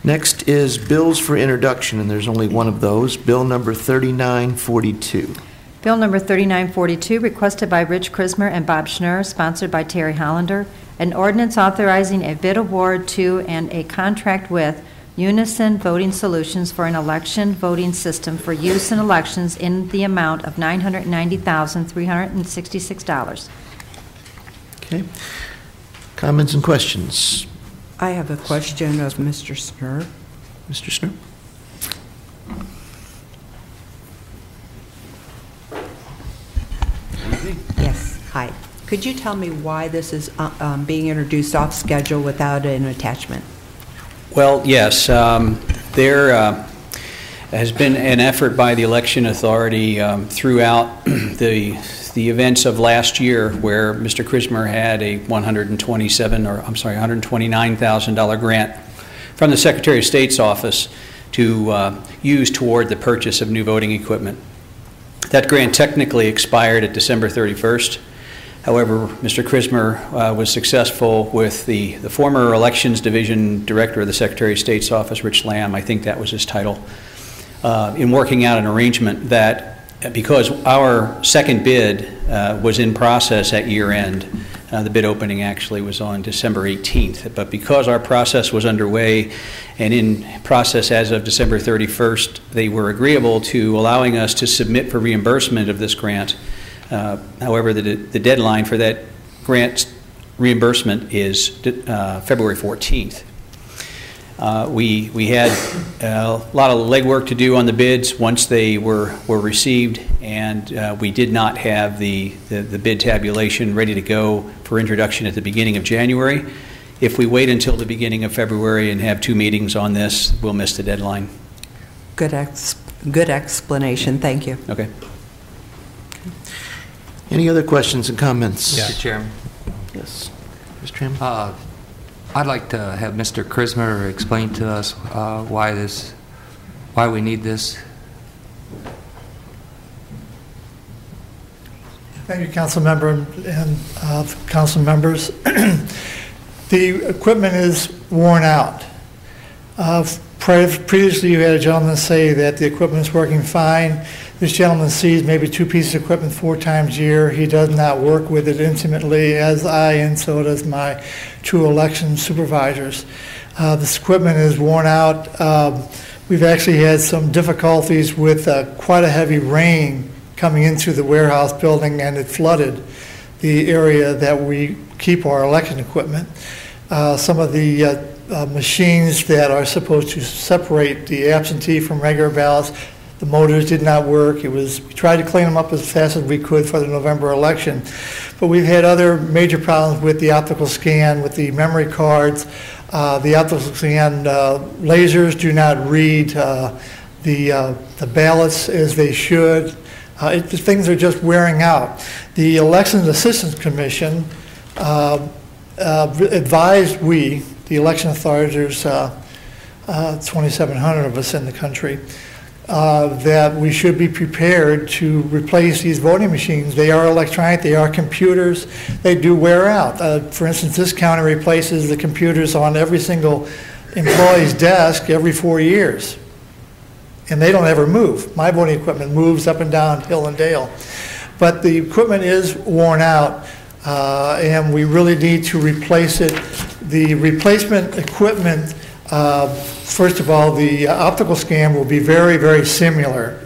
[SPEAKER 1] Next is bills for introduction, and there's only one of those. Bill number 3942.
[SPEAKER 4] Bill number 3942, requested by Rich Krismer and Bob Schnur, sponsored by Terry Hollander, an ordinance authorizing a bid award to and a contract with Unison Voting Solutions for an election voting system for use in elections in the amount of $990,366.
[SPEAKER 1] Okay. Comments and questions?
[SPEAKER 5] I have a question of Mr. Schnur.
[SPEAKER 1] Mr. Schnur?
[SPEAKER 5] Yes, hi. Could you tell me why this is being introduced off schedule without an attachment?
[SPEAKER 11] Well, yes. There has been an effort by the election authority throughout the events of last year where Mr. Krismer had a $129,000 grant from the Secretary of State's office to use toward the purchase of new voting equipment. That grant technically expired at December 31st. However, Mr. Krismer was successful with the former Elections Division Director of the Secretary of State's office, Rich Lamb, I think that was his title, in working out an arrangement that because our second bid was in process at year end, the bid opening actually was on December 18th, but because our process was underway and in process as of December 31st, they were agreeable to allowing us to submit for reimbursement of this grant. However, the deadline for that grant reimbursement is February 14th. We had a lot of legwork to do on the bids once they were received, and we did not have the bid tabulation ready to go for introduction at the beginning of January. If we wait until the beginning of February and have 2 meetings on this, we'll miss the deadline.
[SPEAKER 5] Good explanation. Thank you.
[SPEAKER 11] Okay.
[SPEAKER 1] Any other questions and comments?
[SPEAKER 3] Mr. Chairman.
[SPEAKER 1] Yes. Mr. Chairman?
[SPEAKER 3] I'd like to have Mr. Krismer explain to us why we need this.
[SPEAKER 12] Thank you, Council Member and Council members. The equipment is worn out. Previously, you had a gentleman say that the equipment is working fine. This gentleman sees maybe 2 pieces of equipment 4 times a year. He does not work with it intimately, as I, and so does my 2 election supervisors. This equipment is worn out. We've actually had some difficulties with quite a heavy rain coming into the warehouse building, and it flooded the area that we keep our election equipment. Some of the machines that are supposed to separate the absentee from regular ballots, the motors did not work. We tried to clean them up as fast as we could for the November election. But we've had other major problems with the optical scan, with the memory cards. The optical scan lasers do not read the ballots as they should. Things are just wearing out. The Elections Assistance Commission advised the election authorities, there's 2,700 of us in the country, that we should be prepared to replace these voting machines. They are electronic, they are computers, they do wear out. For instance, this county replaces the computers on every single employee's desk every 4 years, and they don't ever move. My voting equipment moves up and down hill and dale. But the equipment is worn out, and we really need to replace it. The replacement equipment, first of all, the optical scan will be very, very similar.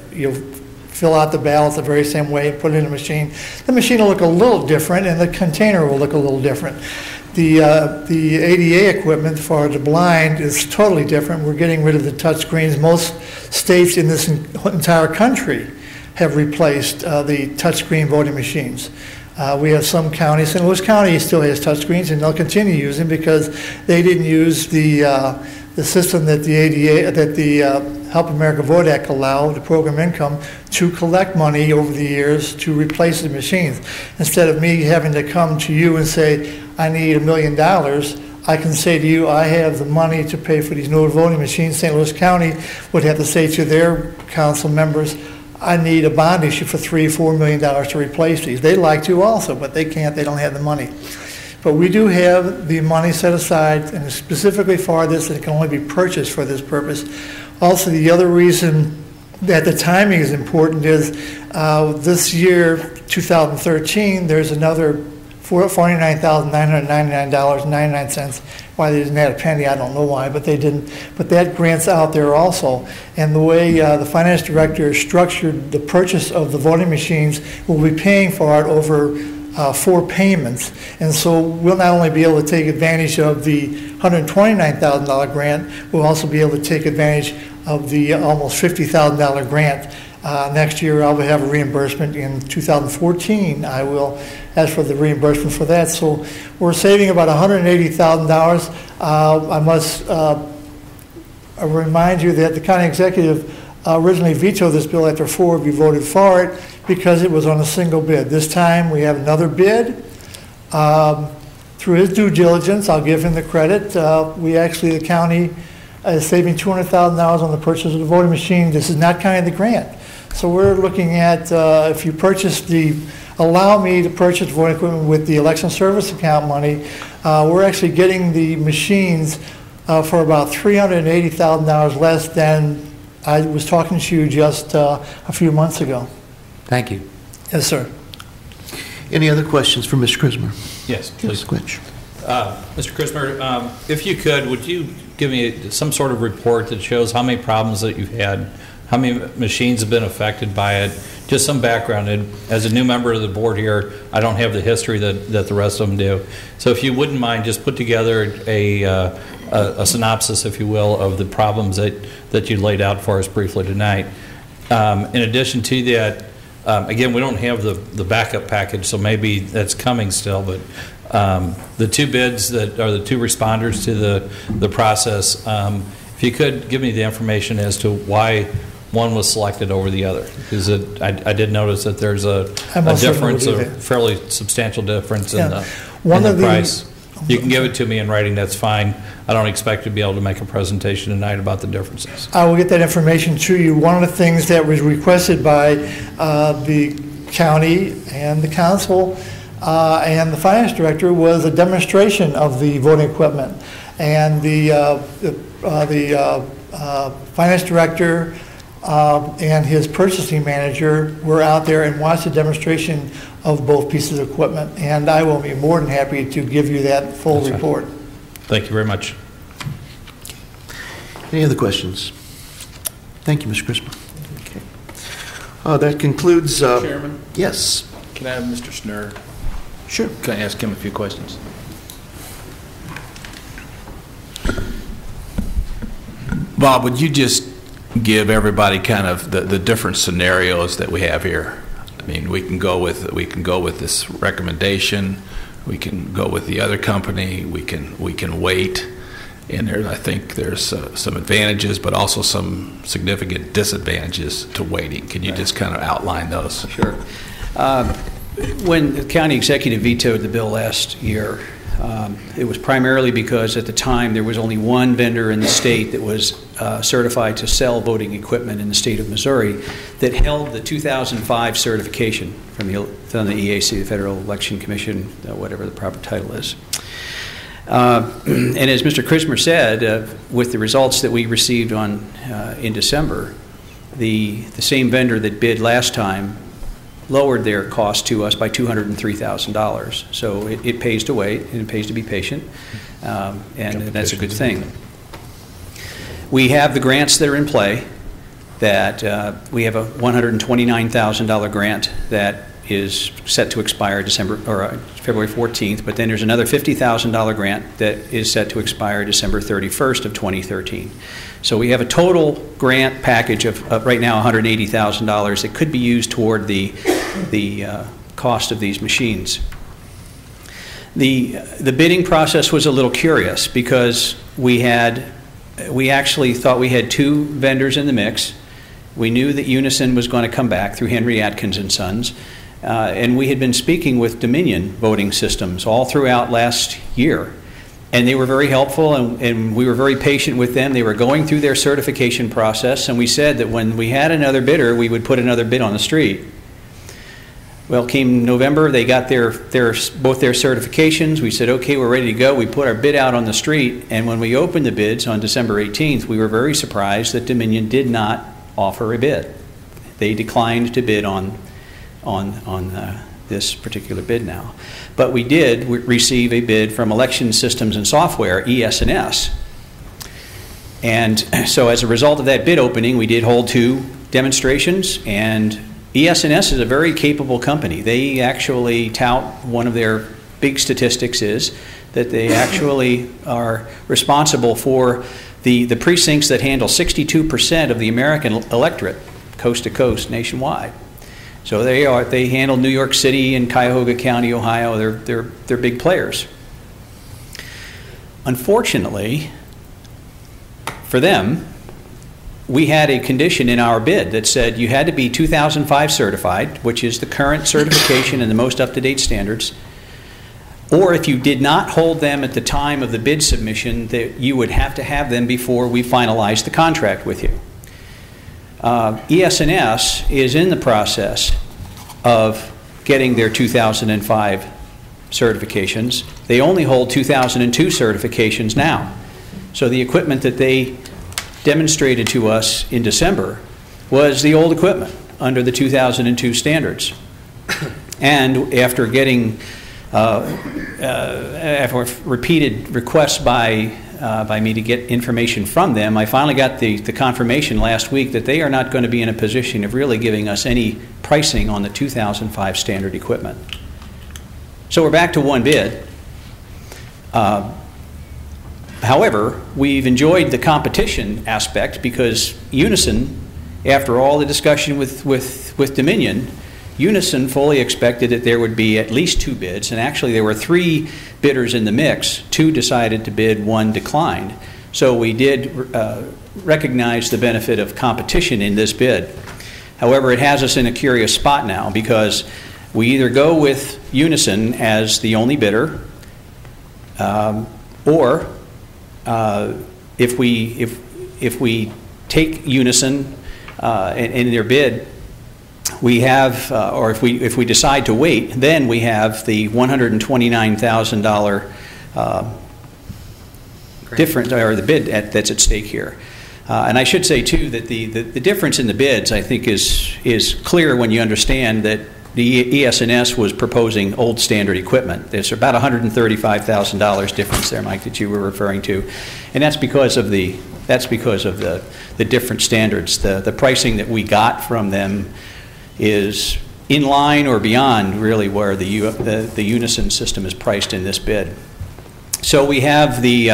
[SPEAKER 12] fill out the ballots the very same way and put it in a machine. The machine will look a little different, and the container will look a little different. The ADA equipment for the blind is totally different. We're getting rid of the touch screens. Most states in this entire country have replaced the touchscreen voting machines. We have some counties. St. Louis County still has touchscreens, and they'll continue using because they didn't use the system that the ADA, that the Help America Vote Act allowed, the program income, to collect money over the years to replace the machines. Instead of me having to come to you and say, I need $1 million, I can say to you, I have the money to pay for these new voting machines. St. Louis County would have to say to their council members, I need a bond issue for $3-4 million to replace these. They'd like to also, but they can't. They don't have the money. But we do have the money set aside, and specifically for this, and it can only be purchased for this purpose. Also, the other reason that the timing is important is this year, 2013, there's another $49,999.99. Why they didn't add a penny, I don't know why, but they didn't. But that grant's out there also. And the way the finance director structured the purchase of the voting machines, we'll be paying for it over 4 payments. And so we'll not only be able to take advantage of the $129,000 grant, we'll also be able to take advantage of the almost $50,000 grant. Next year I'll have a reimbursement. In 2014 I will ask for the reimbursement for that. So we're saving about $180,000. I must remind you that the county executive originally vetoed this bill after 4 of you voted for it because it was on a single bid. This time we have another bid. Through his due diligence, I'll give him the credit, the county is saving $200,000 on the purchase of the voting machine. This is not counting the grant. So we're looking at if you allow me to purchase voting equipment with the election service account money, we're actually getting the machines for about $380,000 less than I was talking to you just a few months ago.
[SPEAKER 11] Thank you.
[SPEAKER 12] Yes, sir.
[SPEAKER 1] Any other questions for Mr. Christmer?
[SPEAKER 10] Yes, please.
[SPEAKER 1] Mr.
[SPEAKER 10] Christmer, if you could, would you give me some sort of report that shows how many problems that you've had, how many machines have been affected by it, just some background. And as a new member of the board here, I don't have the history that the rest of them do. So if you wouldn't mind, just put together a synopsis, if you will, of the problems that you laid out for us briefly tonight. In addition to that, again, we don't have the backup package, so maybe that's coming still, but the 2 bids that are the 2 responders to the process, if you could give me the information as to why one was selected over the other, because I did notice that there's a difference, a fairly substantial difference in the price. You can give it to me in writing, that's fine. I don't expect to be able to make a presentation tonight about the differences.
[SPEAKER 12] I will get that information to you. One of the things that was requested by the county and the council and the finance director was a demonstration of the voting equipment. And the finance director and his purchasing manager were out there and watched the demonstration of both pieces of equipment. And I will be more than happy to give you that full report.
[SPEAKER 10] Thank you very much.
[SPEAKER 1] Any other questions? Thank you, Mr. Christmer. Okay. That concludes.
[SPEAKER 9] Chairman?
[SPEAKER 1] Yes.
[SPEAKER 9] Can I have Mr. Schnurr?
[SPEAKER 1] Sure.
[SPEAKER 9] Can I ask him a few questions? Bob, would you just give everybody kind of the different scenarios that we have here? I mean, we can go with this recommendation. We can go with the other company. We can wait. And I think there's some advantages, but also some significant disadvantages to waiting. Can you just kind of outline those?
[SPEAKER 11] Sure. When the county executive vetoed the bill last year, it was primarily because at the time there was only one vendor in the state that was certified to sell voting equipment in the state of Missouri that held the 2005 certification from the EAC, the Federal Election Commission, whatever the proper title is. And as Mr. Christmer said, with the results that we received in December, the same vendor that bid last time lowered their cost to us by $203,000. So it pays to wait, and it pays to be patient, and that's a good thing. We have the grants that are in play. that we have a $129,000 grant that is set to expire February 14th, but then there's another $50,000 grant that is set to expire December 31st of 2013. So we have a total grant package of right now $180,000 that could be used toward the cost of these machines. The bidding process was a little curious because we actually thought we had two vendors in the mix. We knew that Unison was going to come back through Henry Atkins and Sons, and we had been speaking with Dominion Voting Systems all throughout last year, and they were very helpful, and we were very patient with them. They were going through their certification process, and we said that when we had another bidder, we would put another bid on the street. Well, came November, they got both their certifications. We said, okay, we're ready to go. We put our bid out on the street, and when we opened the bids on December 18th, we were very surprised that Dominion did not offer a bid. They declined to bid on this particular bid now. But we did receive a bid from Election Systems and Software, ES&S. And so as a result of that bid opening, we did hold two demonstrations, and ES&S is a very capable company. They actually tout, one of their big statistics is that they actually are responsible for the precincts that handle 62% of the American electorate, coast to coast, nationwide. So they handle New York City and Cuyahoga County, Ohio. They're big players. Unfortunately, for them, we had a condition in our bid that said you had to be 2005 certified, which is the current certification and the most up-to-date standards, or if you did not hold them at the time of the bid submission, that you would have to have them before we finalized the contract with you. ES&S is in the process of getting their 2005 certifications. They only hold 2002 certifications now. So the equipment that they demonstrated to us in December was the old equipment under the 2002 standards. And after getting after repeated requests by me to get information from them, I finally got the confirmation last week that they are not going to be in a position of really giving us any pricing on the 2005 standard equipment. So we're back to one bid. However, we've enjoyed the competition aspect because Unison, after all the discussion with Dominion, Unison fully expected that there would be at least two bids, and actually there were three bidders in the mix. Two decided to bid, one declined. So we did recognize the benefit of competition in this bid. However, it has us in a curious spot now because we either go with Unison as the only bidder, or if we take Unison in their bid, we have, or if we decide to wait, then we have the $129,000 difference, or the bid that's at stake here. And I should say too that the difference in the bids, I think, is clear when you understand that the ES&S was proposing old standard equipment. There's about $135,000 difference there, Mike, that you were referring to, and that's because of the different standards. The pricing that we got from them is in line or beyond really where the Unison system is priced in this bid. So we have the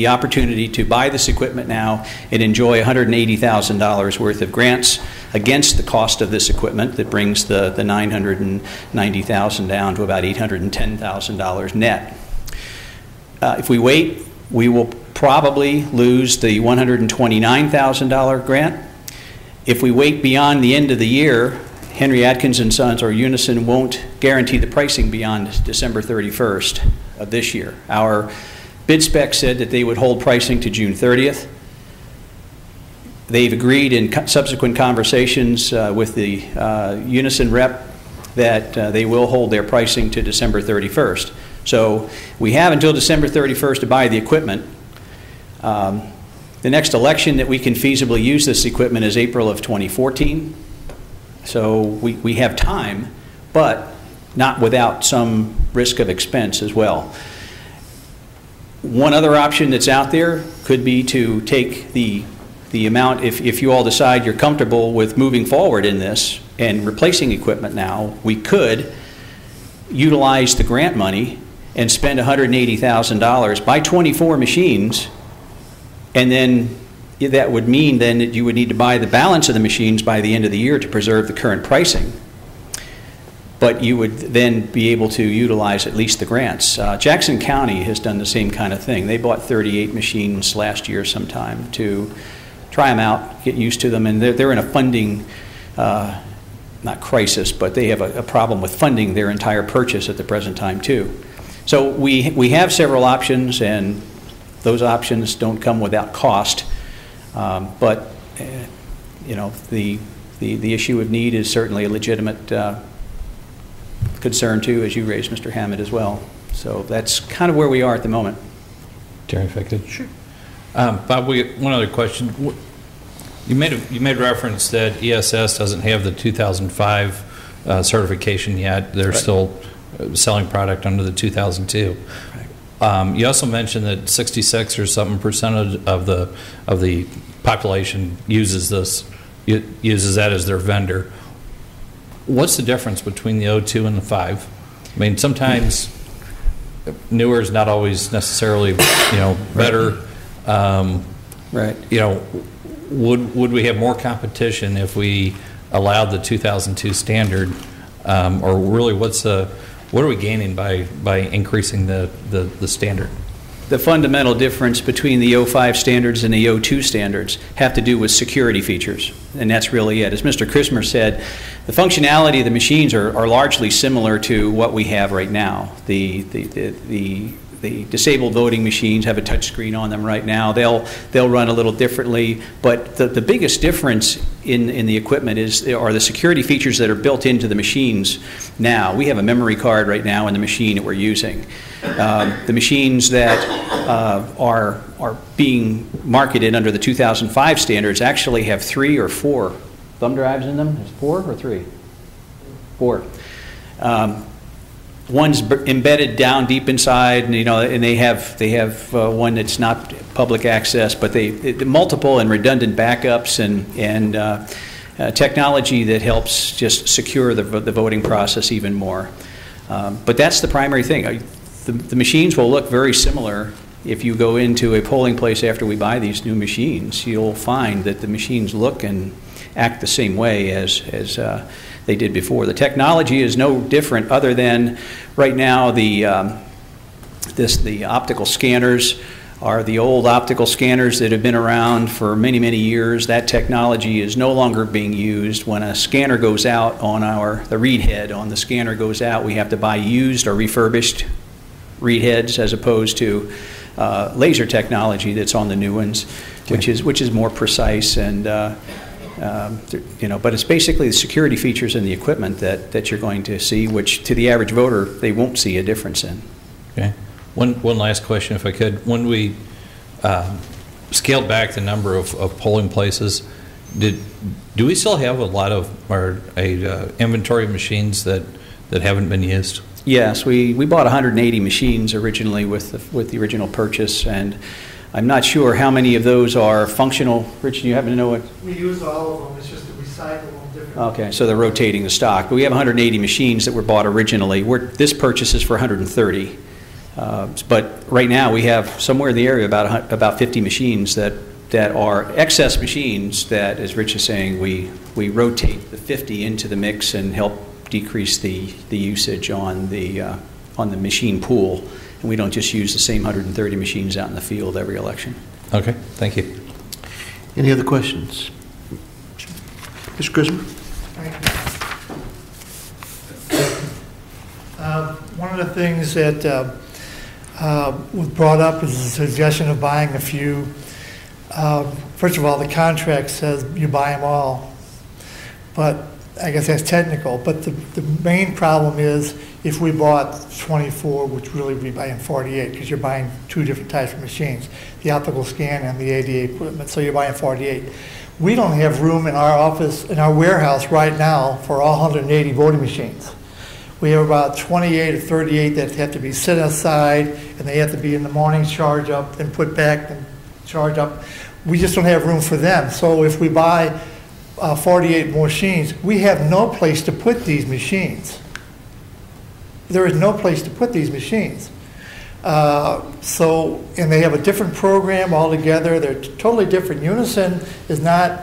[SPEAKER 11] opportunity to buy this equipment now and enjoy $180,000 worth of grants against the cost of this equipment. That brings the $990,000 down to about $810,000 net. If we wait, we will probably lose the $129,000 grant. If we wait beyond the end of the year, Henry Atkins and Sons or Unison won't guarantee the pricing beyond December 31st of this year. Our bid spec said that they would hold pricing to June 30th. They've agreed in subsequent conversations with the Unison rep that they will hold their pricing to December 31st. So we have until December 31st to buy the equipment. The next election that we can feasibly use this equipment is April of 2014. So we have time, but not without some risk of expense as well. One other option that's out there could be to take the the amount, if you all decide you're comfortable with moving forward in this and replacing equipment now, we could utilize the grant money and spend $180,000, buy 24 machines, and then that would mean then that you would need to buy the balance of the machines by the end of the year to preserve the current pricing. But you would then be able to utilize at least the grants. Jackson County has done the same kind of thing. They bought 38 machines last year sometime to try them out, get used to them, and they're in a funding, not crisis, but they have a problem with funding their entire purchase at the present time too. So we have several options, and those options don't come without cost. But you know, the issue of need is certainly a legitimate concern too, as you raised, Mr. Hammond, as well. So that's kind of where we are at the moment.
[SPEAKER 10] Terry, if I could. Sure. Bob, one other question. You made reference that ESS doesn't have the 2005 certification yet. They're still selling product under the 2002. Right. You also mentioned that 66 or something % of the population uses that as their vendor. What's the difference between the 02 and the 5? I mean, sometimes newer is not always necessarily, better.
[SPEAKER 11] Right.
[SPEAKER 10] Would we have more competition if we allowed the 2002 standard, or really what are we gaining by increasing the standard?
[SPEAKER 11] The fundamental difference between the 05 standards and the 02 standards have to do with security features, and that's really it. As Mr. Christmer said, the functionality of the machines are largely similar to what we have right now. The disabled voting machines have a touch screen on them right now. They'll run a little differently, but the biggest difference in the equipment are the security features that are built into the machines now. We have a memory card right now in the machine that we're using. The machines that are being marketed under the 2005 standards actually have 3 or 4 thumb drives in them. There's 4 or 3? 4. One's embedded down deep inside, and they have one that's not public access, but they multiple and redundant backups and technology that helps just secure the voting process even more. But that's the primary thing. The machines will look very similar. If you go into a polling place after we buy these new machines, you'll find that the machines look and act the same way as they did before. The technology is no different, other than right now the optical scanners are the old optical scanners that have been around for many, many years. That technology is no longer being used. When a scanner goes out on the read head on the scanner goes out, we have to buy used or refurbished read heads, as opposed to laser technology that's on the new ones, which is more precise and but it's basically the security features in the equipment that you're going to see, which to the average voter they won't see a difference in.
[SPEAKER 10] Okay. One last question, if I could. When we scaled back the number of polling places, do we still have a lot of inventory of machines that haven't been used?
[SPEAKER 11] Yes, we bought 180 machines originally with the original purchase, and I'm not sure how many of those are functional. Rich, do you happen to know what?
[SPEAKER 12] We use all of them. It's just that we cycle them differently.
[SPEAKER 11] Okay, so they're rotating the stock. But we have 180 machines that were bought originally. This purchase is for 130. But right now we have somewhere in the area about 50 machines that are excess machines that, as Rich is saying, we rotate the 50 into the mix and help decrease the usage on the machine pool. And we don't just use the same 130 machines out in the field every election.
[SPEAKER 10] Okay, thank you.
[SPEAKER 1] Any other questions? Mr. Christmer?
[SPEAKER 12] One of the things that was brought up is the suggestion of buying a few. First of all, the contract says you buy them all, but I guess that's technical. But the main problem is if we bought 24, which really we'd be buying 48, because you're buying 2 different types of machines, the optical scan and the ADA equipment, so you're buying 48. We don't have room in our office, in our warehouse right now for all 180 voting machines. We have about 28 or 38 that have to be set aside, and they have to be in the morning, charge up, then put back, and charge up. we just don't have room for them. So if we buy 48 machines, we have no place to put these machines. There is no place to put these machines. And they have a different program altogether. They're totally different. Unison is not,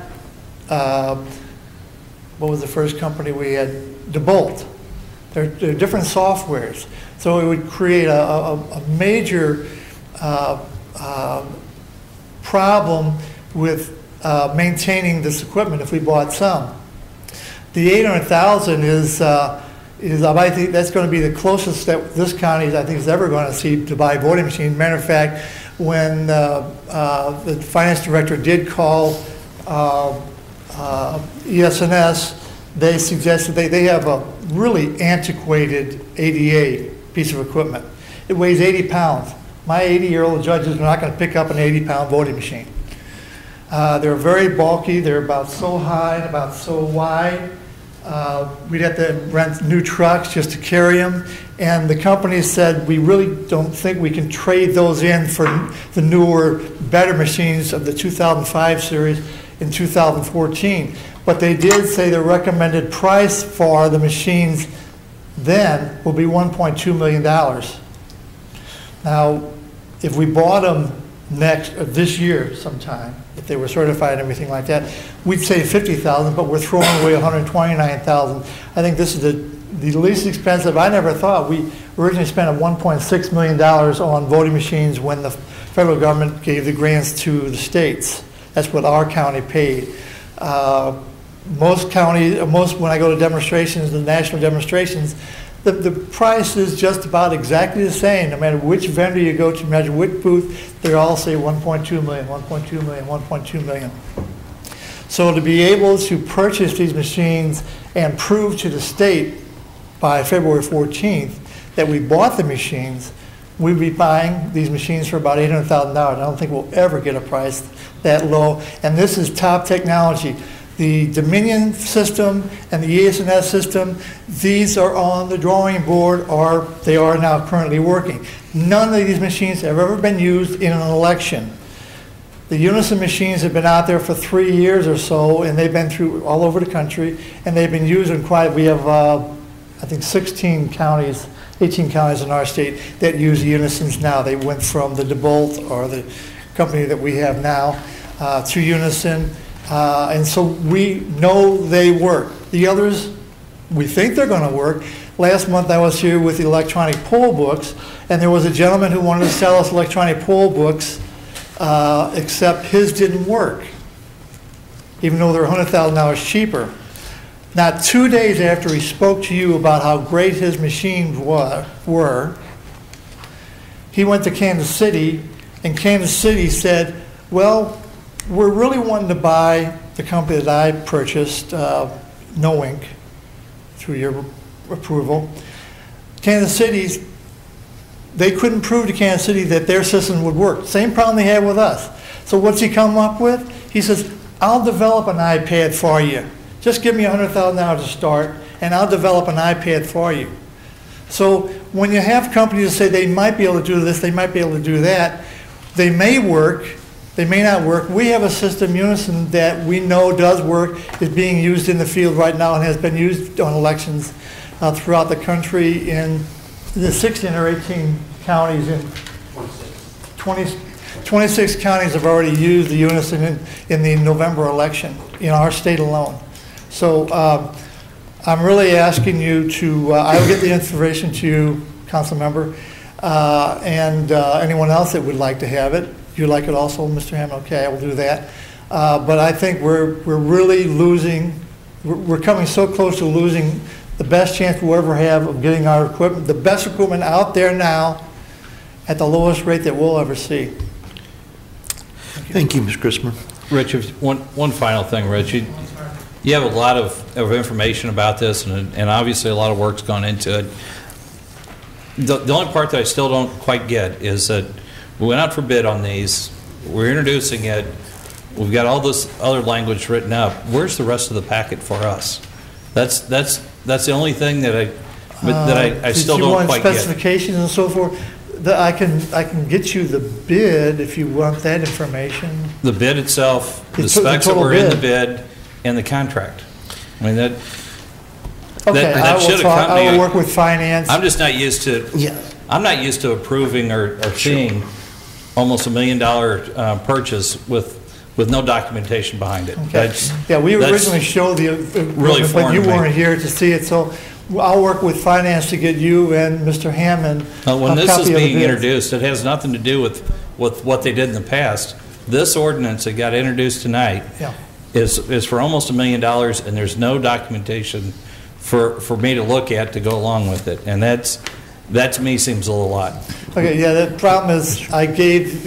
[SPEAKER 12] what was the first company we had? DeBolt. They're different softwares. So it would create a major problem with maintaining this equipment if we bought some. The $800,000 is I think that's going to be the closest that this county, I think, is ever going to see to buy voting machines. Matter of fact, when the finance director did call ES&S, they suggested they have a really antiquated ADA piece of equipment. It weighs 80 pounds. My 80-year-old judges are not going to pick up an 80-pound voting machine. They're very bulky. They're about so high and about so wide. We'd have to rent new trucks just to carry them. And the company said, we really don't think we can trade those in for the newer, better machines of the 2005 series in 2014. But they did say the recommended price for the machines then will be $1.2 million. Now, if we bought them this year sometime, if they were certified and everything like that, we'd save $50,000, but we're throwing away $129,000. I think this is the least expensive. I never thought. We originally spent $1.6 million on voting machines when the federal government gave the grants to the states. That's what our county paid. Most counties, when I go to demonstrations, the national demonstrations, the price is just about exactly the same. No matter which vendor you go to measure which booth, they all say 1.2 million, 1.2 million, 1.2 million. So to be able to purchase these machines and prove to the state by February 14th that we bought the machines, we'd be buying these machines for about $800,000. I don't think we'll ever get a price that low. And this is top technology. The Dominion system and the ES&S system, these are on the drawing board, or they are now currently working. None of these machines have ever been used in an election. The Unison machines have been out there for 3 years or so, and they've been through all over the country, and they've been used in we have, I think, 18 counties in our state that use Unisons now. They went from the DeBolt, or the company that we have now, to Unison. And so we know they work. The others, we think they're going to work. Last month I was here with the electronic poll books, and there was a gentleman who wanted to sell us electronic poll books, except his didn't work, even though they're $100,000 cheaper. Not 2 days after he spoke to you about how great his machines were, he went to Kansas City, and Kansas City said, well, we're really wanting to buy the company that I purchased, No Inc., through your approval. Kansas City's, they couldn't prove to Kansas City that their system would work. Same problem they had with us. So what's he come up with? He says, I'll develop an iPad for you. Just give me $100,000 to start, and I'll develop an iPad for you. So when you have companies that say they might be able to do this, they might be able to do that, they may work, they may not work. We have a system, Unison, that we know does work, is being used in the field right now and has been used on elections throughout the country in the 16 or 18 counties. 26 counties have already used the Unison in the November election in our state alone. So I'm really asking you to, I will get the information to you, Council Member, and anyone else that would like to have it. If you like it also, Mr. Hammond, okay, I will do that. But I think we're really losing, we're coming so close to losing the best chance we'll ever have of getting our equipment, the best equipment out there now at the lowest rate that we'll ever see.
[SPEAKER 1] Thank you, Mr. Christopher.
[SPEAKER 10] Rich, one final thing, Rich. You have a lot of information about this, and obviously a lot of work's gone into it. The only part that I still don't quite get is that we went out for bid on these. We're introducing it. We've got all this other language written up. Where's the rest of the packet for us? That's the only thing that I still don't quite get.
[SPEAKER 12] Did you want specifications and so forth? I can get you the bid if you want that information.
[SPEAKER 10] The bid itself,
[SPEAKER 12] The
[SPEAKER 10] the specs that
[SPEAKER 12] total
[SPEAKER 10] were in the
[SPEAKER 12] bid.
[SPEAKER 10] bid, and the contract. I mean, that
[SPEAKER 12] Okay,
[SPEAKER 10] that should accompany
[SPEAKER 12] I
[SPEAKER 10] it.
[SPEAKER 12] will work with finance.
[SPEAKER 10] I'm just not used to,
[SPEAKER 12] Yeah.
[SPEAKER 10] I'm not used to approving or seeing almost $1 million purchase with no documentation behind it.
[SPEAKER 12] Okay.
[SPEAKER 10] That's-
[SPEAKER 12] Yeah, we
[SPEAKER 10] that's
[SPEAKER 12] originally showed the
[SPEAKER 10] really
[SPEAKER 12] equipment, but
[SPEAKER 10] foreign
[SPEAKER 12] you
[SPEAKER 10] to me.
[SPEAKER 12] weren't here to see it, so I'll work with finance to get you and Mr. Hammond
[SPEAKER 10] When
[SPEAKER 12] a
[SPEAKER 10] this
[SPEAKER 12] copy
[SPEAKER 10] is
[SPEAKER 12] of the
[SPEAKER 10] being
[SPEAKER 12] bids.
[SPEAKER 10] introduced, it has nothing to do with what they did in the past. This ordinance that got introduced tonight
[SPEAKER 12] Yeah.
[SPEAKER 10] is for almost $1 million, and there's no documentation for me to look at to go along with it. And that to me seems a little odd.
[SPEAKER 12] Okay, yeah, the problem is I gave,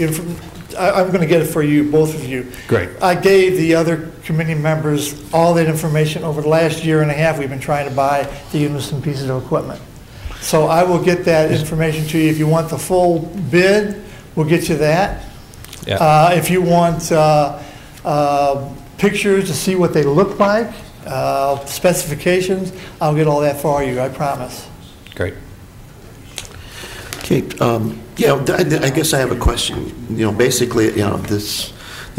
[SPEAKER 12] I'm going to get it for you, both of you.
[SPEAKER 10] Great.
[SPEAKER 12] I gave the other committee members all that information over the last year and a half. We've been trying to buy the units and pieces of equipment. So I will get that information to you. If you want the full bid, we'll get you that.
[SPEAKER 10] Yeah.
[SPEAKER 12] If you want pictures to see what they look like, specifications, I'll get all that for you, I promise.
[SPEAKER 10] Great.
[SPEAKER 1] Okay, yeah, I guess I have a question. You know, basically, you know, this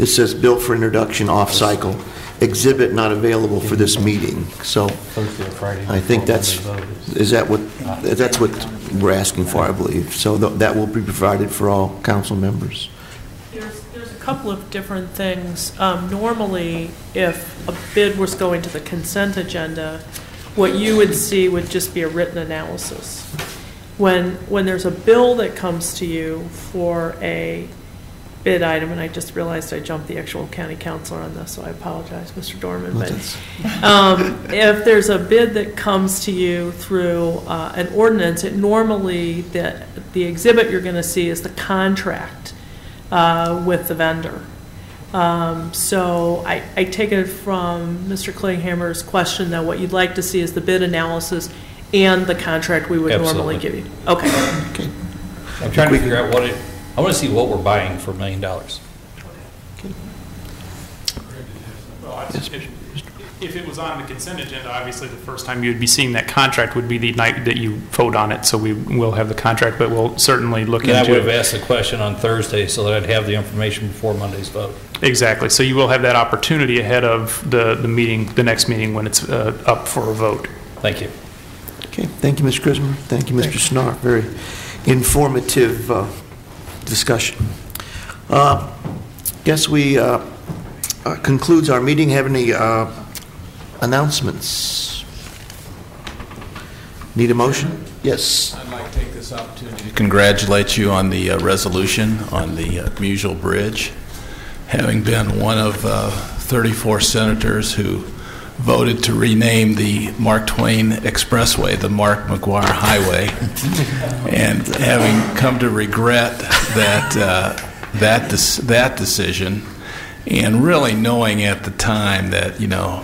[SPEAKER 1] says bill for introduction off-cycle, exhibit not available for this meeting. So I think that's what we're asking for, I believe. So that will be provided for all council members.
[SPEAKER 13] There's a couple of different things. Normally, if a bid was going to the consent agenda, what you would see would just be a written analysis. When there's a bill that comes to you for a bid item, and I just realized I jumped the actual county councilor on this, so I apologize, Mr. Dorman. But if there's a bid that comes to you through an ordinance, it normally the exhibit you're going to see is the contract with the vendor. So I take it from Mr. Klinghammer's question that what you'd like to see is the bid analysis and the contract we would normally give you. Okay.
[SPEAKER 10] I'm trying to figure out I want to see what we're buying for $1 million.
[SPEAKER 14] If it was on the consent agenda, obviously the first time you'd be seeing that contract would be the night that you vote on it, so we will have the contract, but we'll certainly look into it.
[SPEAKER 10] And I would have asked the question on Thursday so that I'd have the information before Monday's vote.
[SPEAKER 14] Exactly, so you will have that opportunity ahead of the meeting, the next meeting when it's up for a vote.
[SPEAKER 10] Thank you.
[SPEAKER 1] Okay, thank you, Mr. Krismer. Thank you, Mr. Snarf. Very informative discussion. Guess we concludes our meeting. Have any announcements? Need a motion? Yes.
[SPEAKER 9] I'd like to take this opportunity to congratulate you on the resolution on the Musial Bridge. Having been one of 34 senators who voted to rename the Mark Twain Expressway the Mark McGuire Highway, and having come to regret that decision, and really knowing at the time that, you know,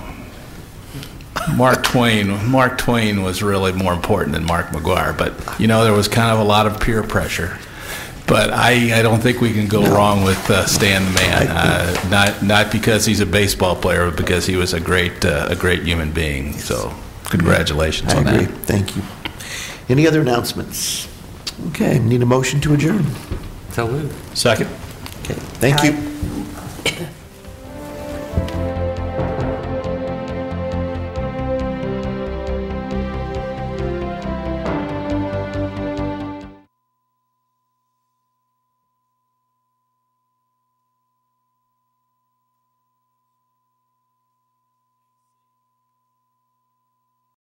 [SPEAKER 9] Mark Twain was really more important than Mark McGuire, but, you know, there was kind of a lot of peer pressure. But I don't think we can go wrong with Stan the Man, not because he's a baseball player, but because he was a great human being. So congratulations on that.
[SPEAKER 1] I agree. Thank you. Any other announcements? Okay, need a motion to adjourn.
[SPEAKER 10] So moved. Second.
[SPEAKER 1] Okay, thank you.